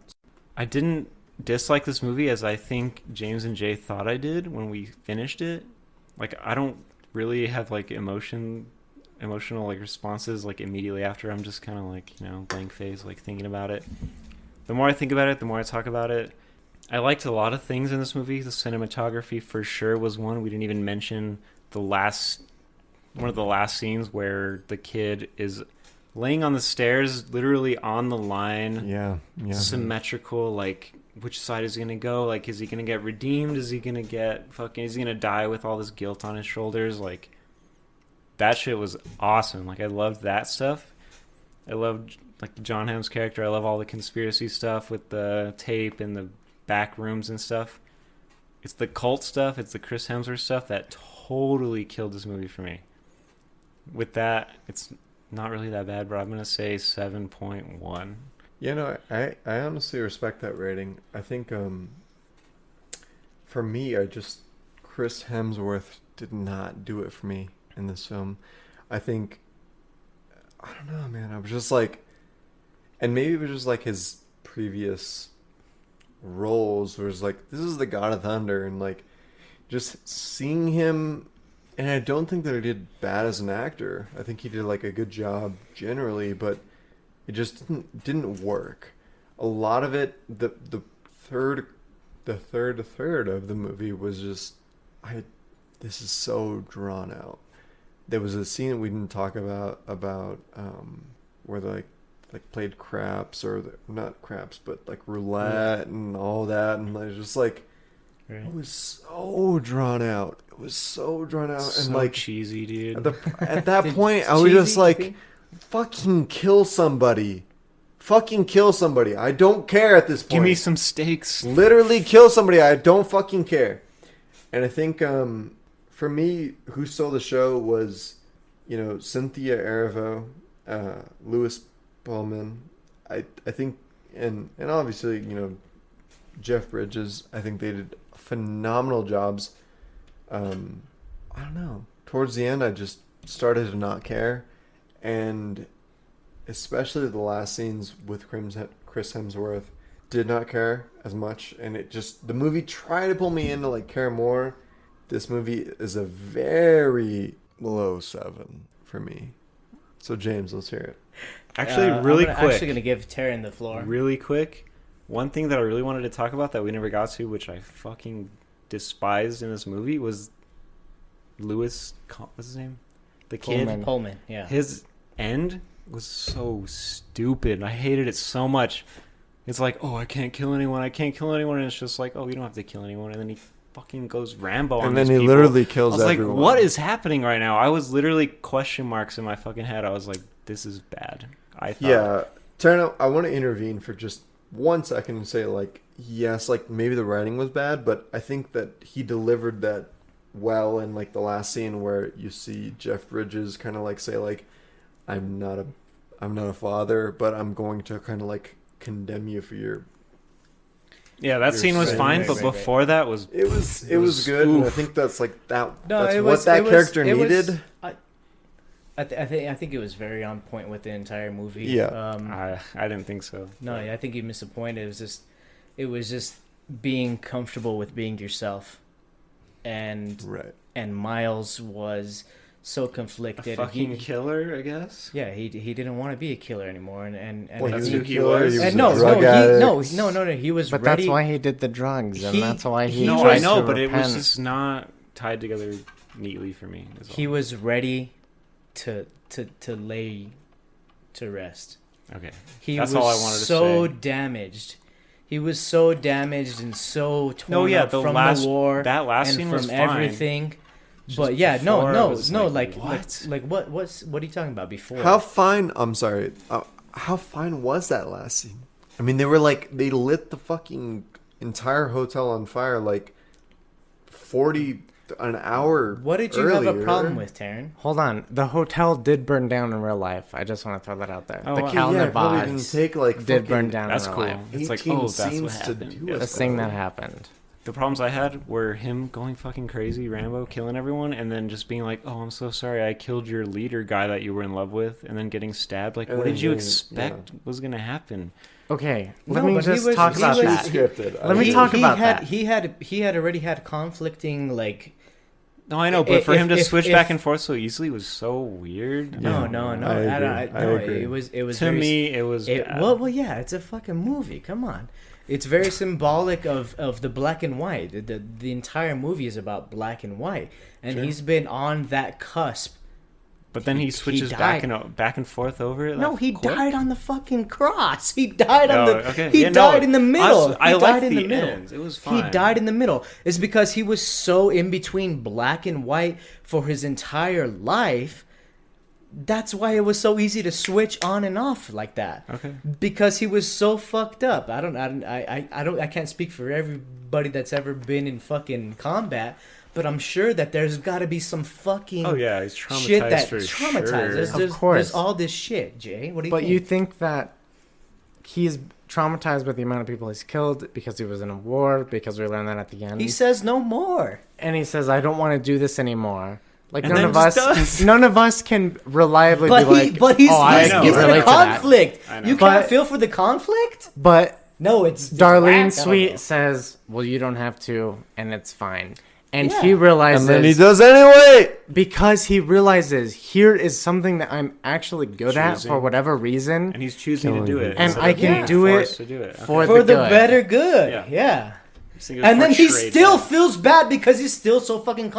I didn't dislike this movie as I think James and Jay thought I did when we finished it. Like, I don't really have like emotional like responses like immediately after. I'm just kind of like, you know, blank face, like thinking about it. The more I think about it, the more I talk about it. I liked a lot of things in this movie. The cinematography for sure was one. We didn't even mention one of the last scenes where the kid is laying on the stairs, literally on the line. Yeah. Symmetrical, like, which side is he going to go? Like, is he going to get redeemed? Is he going to is he going to die with all this guilt on his shoulders? Like, that shit was awesome. Like, I loved that stuff. I loved, like, John Hamm's character. I love all the conspiracy stuff with the tape and the back rooms and stuff. It's the cult stuff. It's the Chris Hemsworth stuff that totally killed this movie for me. With that, it's not really that bad, but I'm going to say 7.1. Yeah, no, I honestly respect that rating. I think, for me, Chris Hemsworth did not do it for me in this film. I think, I don't know, man, I was just like, and maybe it was just like his previous roles was like, this is the God of Thunder, and like, just seeing him, and I don't think that he did bad as an actor. I think he did like a good job generally, but it just didn't work. A lot of it, the third of the movie was just, this is so drawn out. There was a scene that we didn't talk about where they like played craps, or not craps, but like roulette and all that, and I was just like, right. It was so drawn out. It was so drawn out, so and like cheesy, dude. At that point, I was just like, fucking kill somebody. Fucking kill somebody. I don't care at this point. Give me some stakes. Literally kill somebody. I don't fucking care. And I think, for me, who stole the show was, you know, Cynthia Erivo, Louis Pullman. I think, and obviously, you know, Jeff Bridges. I think they did phenomenal jobs. I don't know. Towards the end, I just started to not care. And especially the last scenes with Chris Hemsworth, did not care as much. And the movie tried to pull me in to like care more. This movie is a very low 7 for me. So James, let's hear it. Actually, really I'm quick. actually going to give Taryn the floor. Really quick. One thing that I really wanted to talk about that we never got to, which I fucking despised in this movie, was Louis, what's his name? The kid. Pullman, yeah. His end was so stupid. I hated it so much. It's like, oh, I can't kill anyone. And it's just like, oh, you don't have to kill anyone. And then he fucking goes Rambo on and then these he people. literally kills everyone. I was like, what is happening right now? I was literally question marks in my fucking head. I was like, this is bad. I thought. Yeah. Taryn, I want to intervene for just 1 second and say, like, yes, like, maybe the writing was bad, but I think that he delivered that well in, like, the last scene where you see Jeff Bridges kind of, like, say, like, I'm not a father, but I'm going to kind of, like, condemn you for your... Yeah, that scene was fine, but before that was... It was good, and I think that's, like, that. No, that's it what was, that it was, character it needed. Was, I think it was very on point with the entire movie. Yeah. I didn't think so. No, I think you missed the point. It was just being comfortable with being yourself, and Miles was so conflicted. A fucking killer, I guess. Yeah, he didn't want to be a killer anymore, and Well, that's he who was a he killer, was. he was and a no, drug addict. he was But ready. that's why he did the drugs, and He- that's why he. he No, tried I know, to but it was repent. just not tied together neatly for me. is all. He was ready to lay to rest. Okay. He That's was all I wanted to so say. damaged. He was so damaged and so torn No, yeah, up the from last the war that last and scene from was fine. everything. Just But yeah, no, before, I no, was no, like, like what? like what are you talking about before? How fine? I'm sorry. How fine was that last scene? I mean, they lit the fucking entire hotel on fire like 40 an hour. What did you have a earlier. problem with, Taryn? Hold on, the hotel did burn down in real life. I just want to throw that out there. Oh, the wow. Cal Yeah, it probably Nevada didn't take like did burn fucking down That's in cool. real life. It's like, 18 oh, that's what scenes to happened. do Yeah. with The thing that happened. The problems I had were him going fucking crazy, Rambo, killing everyone, and then just being like, "Oh, I'm so sorry, I killed your leader guy that you were in love with," and then getting stabbed. Like, And what then did you getting- expect was gonna happen? Okay, No, let me but he just was- talk he about was- that. Scripted. Let me talk about had, that. He had already had conflicting like. No, I know, but for him to switch if- back and forth so easily was so weird. No, Yeah, no, no. I agree. No, I agree. it was To very, me, it was bad. well, yeah. It's a fucking movie. Come on. It's very symbolic of the black and white. The entire movie is about black and white, and Sure. he's been on that cusp. But then he switches back died. and forth over it. No, like, he quick. died on the fucking cross. He died on Oh, the. okay. He Yeah, no, died in the middle. honestly, I he liked died in the the middle. ends. It was He fine. died in the middle. It's because he was so in between black and white for his entire life. That's why it was so easy to switch on and off like that. Okay. Because he was so fucked up. I can't speak for everybody that's ever been in fucking combat, but I'm sure that there's got to be some fucking Oh yeah, he's traumatized shit that for traumatized. sure. There's, course. there's all this shit, Jay. What do you But think? you think that he's traumatized with the amount of people he's killed because he was in a war, because we learned that at the end. He says no more. And he says, I don't want to do this anymore. Like, And none then of us just does. none of us can reliably be like, But he's oh, I he's can know, in relate a to that. conflict. I know. You But- can't feel for the conflict? But No, it's Darlene whack. I don't Sweet know. says, well, you don't have to, and it's fine. And Yeah. he realizes, And then he does anyway. because he realizes, here is something that I'm actually good at Choosing. for whatever reason. And he's choosing to do it. Killing And instead I of can being do it forced to do it. Okay. for For the good. better good. Yeah. Yeah. Just think it was And then he portrayed still well. feels bad because he's still so fucking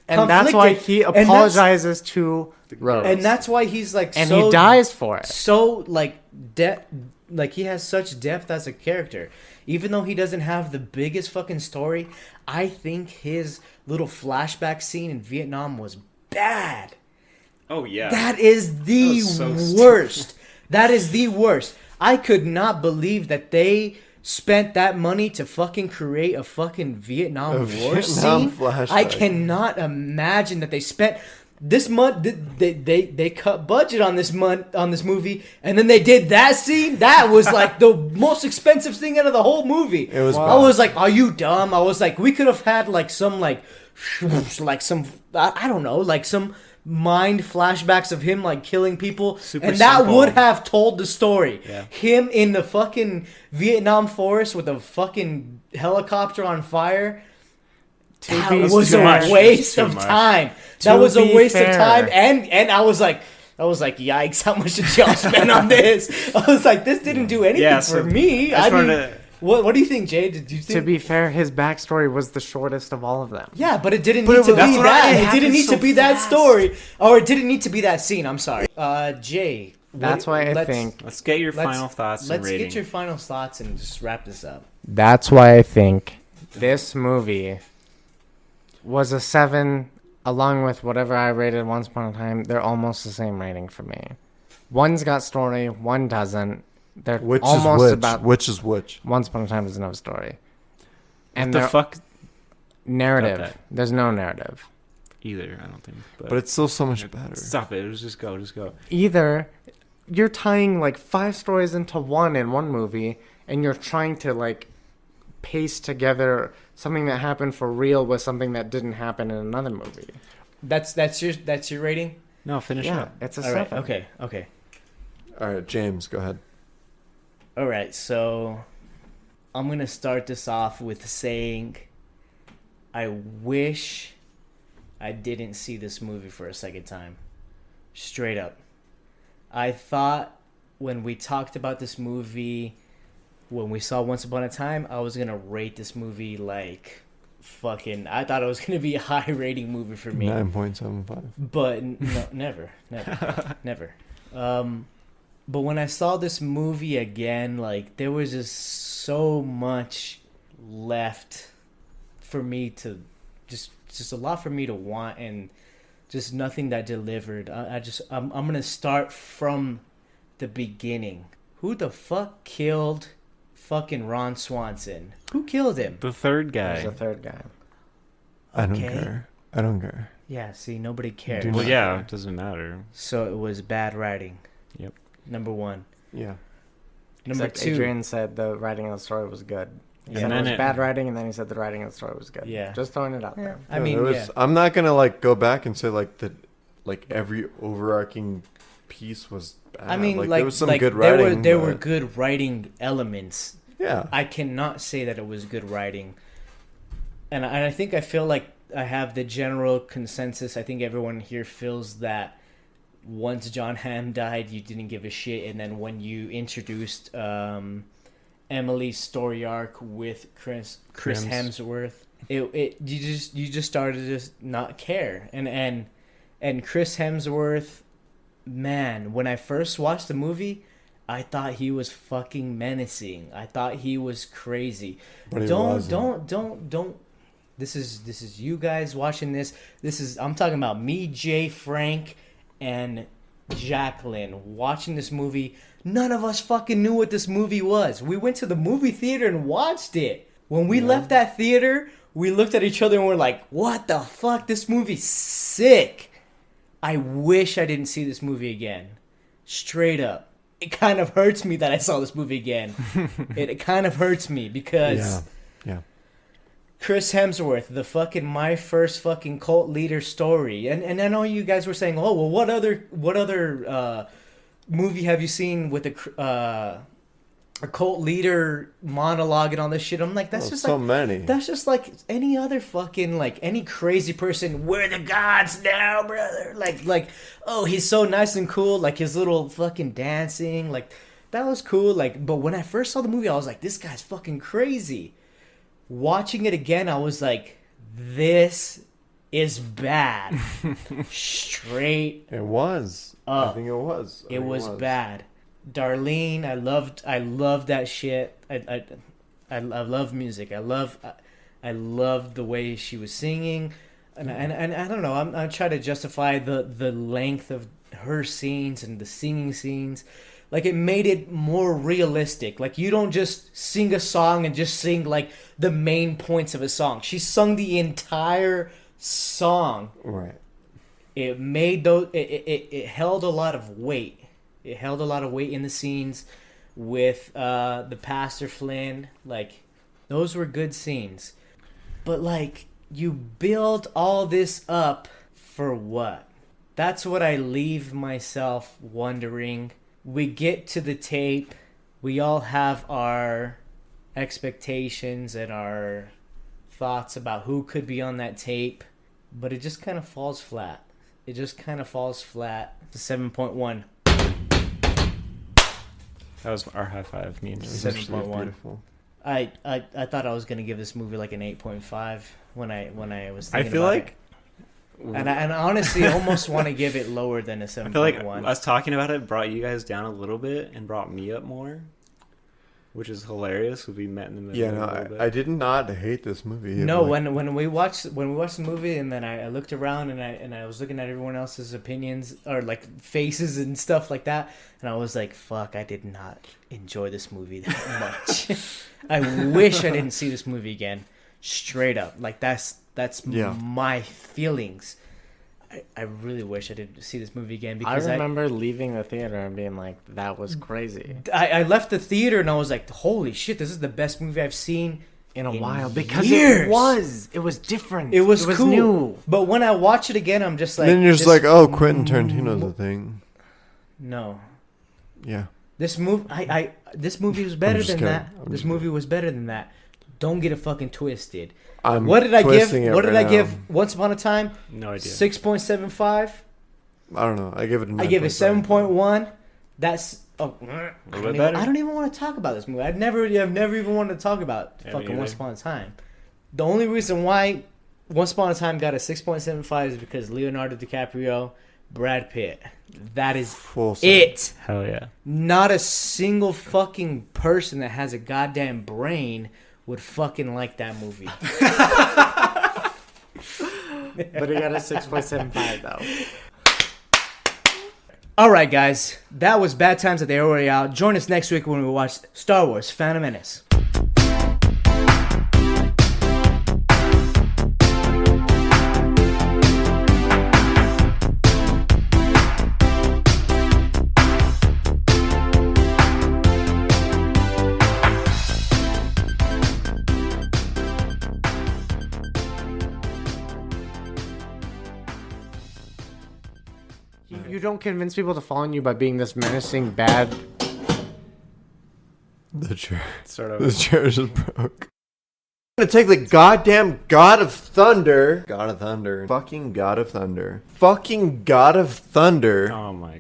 And that's why he conflicted. And that's- apologizes to Rose. And that's why he's like and so he dies for it. so like like he has such depth as a character. Even though he doesn't have the biggest fucking story, I think his little flashback scene in Vietnam was bad. Oh yeah. That is the That was so worst. That is the worst. I could not believe that they spent that money to fucking create a fucking Vietnam A War Vietnam scene. flashback. I cannot imagine that they spent this month. They cut budget on this movie, and then they did that scene. That was like the most expensive thing out of the whole movie. It was. I was like, "Are you dumb?" I was like, "We could have had like some like some I don't know, like some mind flashbacks of him like killing people, Super and that simple. would have told the story. Yeah. Him in the fucking Vietnam forest with a fucking helicopter on fire. That be was too a much. waste Too of much. time. That To was a be waste of fair. time, and I was like, yikes! How much did y'all spend on this? I was like, this didn't do anything Yeah, for so me. I just I mean, wanted to- what do you think, Jay? Did you think? To be fair, his backstory was the shortest of all of them. Yeah, but it didn't But need it to was- be That's what that. I- it It didn't happened need to so be that fast. story, or it didn't need to be that scene. I'm sorry. Jay. That's why I think. Let's get your let's- final thoughts and Let's rating. get your final thoughts and just wrap this up. That's why I think this movie was a 7, along with whatever I rated Once Upon a Time. They're almost the same rating for me. One's got story, one doesn't. They're Which almost is which? about. Which is which? Once Upon a Time doesn't have a story. What And the their fuck? narrative. Got that. There's no narrative. Either I don't think. But it's still so much better. Stop it. Just go. Just go. Either you're tying like 5 stories into one in one movie, and you're trying to like paste together something that happened for real with something that didn't happen in another movie. That's your rating. No, finish Yeah, up. it's a All right. 7. Okay. All right, James, go ahead. All right. So I'm gonna start this off with saying, I wish I didn't see this movie for a second time. Straight up. I thought when we talked about this movie, when we saw Once Upon a Time, I was gonna rate this movie like fucking. I thought it was gonna be a high rating movie for me. 9.75. But no, never. But when I saw this movie again, like there was just so much left for me to just a lot for me to want, and just nothing that delivered. I'm gonna start from the beginning. Who the fuck killed fucking Ron Swanson? Who killed him? The third There's guy. a third guy. I don't Okay. care. Yeah, see, nobody cares. Well, yeah, it doesn't matter. So it was bad writing. Yep. Number one. Yeah. Number Except two. Adrian said the writing of the story was good. He Yeah. said And it then was it- bad writing, and then he said the writing of the story was good. Yeah. Just throwing it out there. I mean, there was, yeah. I'm not gonna like go back and say like that, like every overarching piece was bad. I mean, like there was some like, good writing. There were but- good writing elements. Yeah. I cannot say that it was good writing, and I think I feel like I have the general consensus. I think everyone here feels that once John Hamm died, you didn't give a shit, and then when you introduced Emily's story arc with Chris Crims. Hemsworth, you just started to just not care, and Chris Hemsworth, man, when I first watched the movie, I thought he was fucking menacing. I thought he was crazy. But he don't wasn't. This is you guys watching this. I'm talking about me, Jay, Frank, and Jacqueline watching this movie. None of us fucking knew what this movie was. We went to the movie theater and watched it. When we left that theater, we looked at each other and we're like, "What the fuck? This movie's sick." I wish I didn't see this movie again. Straight up. It kind of hurts me that I saw this movie again. It kind of hurts me because Yeah. Chris Hemsworth, the fucking my first fucking cult leader story, and I know you guys were saying, oh well, what other movie have you seen with a cult leader monologue and all this shit? I'm like, that's just so like many. that's just like any other fucking like any crazy person. We're the gods now, brother. Like oh, he's so nice and cool. Like his little fucking dancing, like that was cool. Like, but when I first saw the movie, I was like, this guy's fucking crazy. Watching it again, I was like, this is bad. Straight It was. up. I think it was. It was bad. Darlene, I loved that shit. I love music. I loved the way she was singing, and I don't know. I'm trying to justify the length of her scenes and the singing scenes. Like it made it more realistic. Like you don't just sing a song and just sing like the main points of a song. She sung the entire song. Right. It made those. It held a lot of weight. It held a lot of weight in the scenes with the Pastor Flynn. Like those were good scenes. But like you build all this up for what? That's what I leave myself wondering. We get to the tape. We all have our expectations and our thoughts about who could be on that tape. But it just kind of falls flat. It just kind of falls flat. It's a 7.1. That was our high five. Me and It was James. actually 7.1. beautiful. I thought I was gonna give this movie like an 8.5 when I was I thinking feel about like. it. And I honestly almost want to give it lower than a I feel like 7.1. us talking about it brought you guys down a little bit and brought me up more, which is hilarious because we met in the middle. Yeah, a no, little bit. I did not hate this movie. No, Like, when we watched the movie and then I looked around and I was looking at everyone else's opinions or like faces and stuff like that, and I was like, fuck, I did not enjoy this movie that much. I wish I didn't see this movie again. Straight up, like that's Yeah. my feelings. I really wish I didn't see this movie again I because remember leaving the theater and being like, that was crazy. I left the theater and I was like, holy shit, this is the best movie I've seen in a in while because years. it was different. It was cool. New. But when I watch it again, I'm just like. then you're just this- like, oh, Quentin Tarantino's a thing. No. Yeah. This movie, this movie was better just than kidding. that. I'm This just movie was better than that. Don't get it fucking twisted. I'm What did I give? twisting it What did right I give? now. Once Upon a Time, No idea. 6.75. I don't know. I give it a 9.5. I give it 7.1. That's I bit better. don't even want to talk about this movie. I've never even wanted to talk about Yeah, me fucking either. Once Upon a Time. The only reason why Once Upon a Time got a 6.75 is because Leonardo DiCaprio, Brad Pitt. That is Full it. Hell yeah. Not a single fucking person that has a goddamn brain would fucking like that movie. But he got a 6.75 though. All right, guys. That was Bad Times at the El Royale. Join us next week when we watch Star Wars Phantom Menace. You don't convince people to follow you by being this menacing bad. The chair. Start The over. chair just broke. I'm gonna take the goddamn God of Thunder. God of Thunder. Fucking God of Thunder. Fucking God of Thunder. Oh my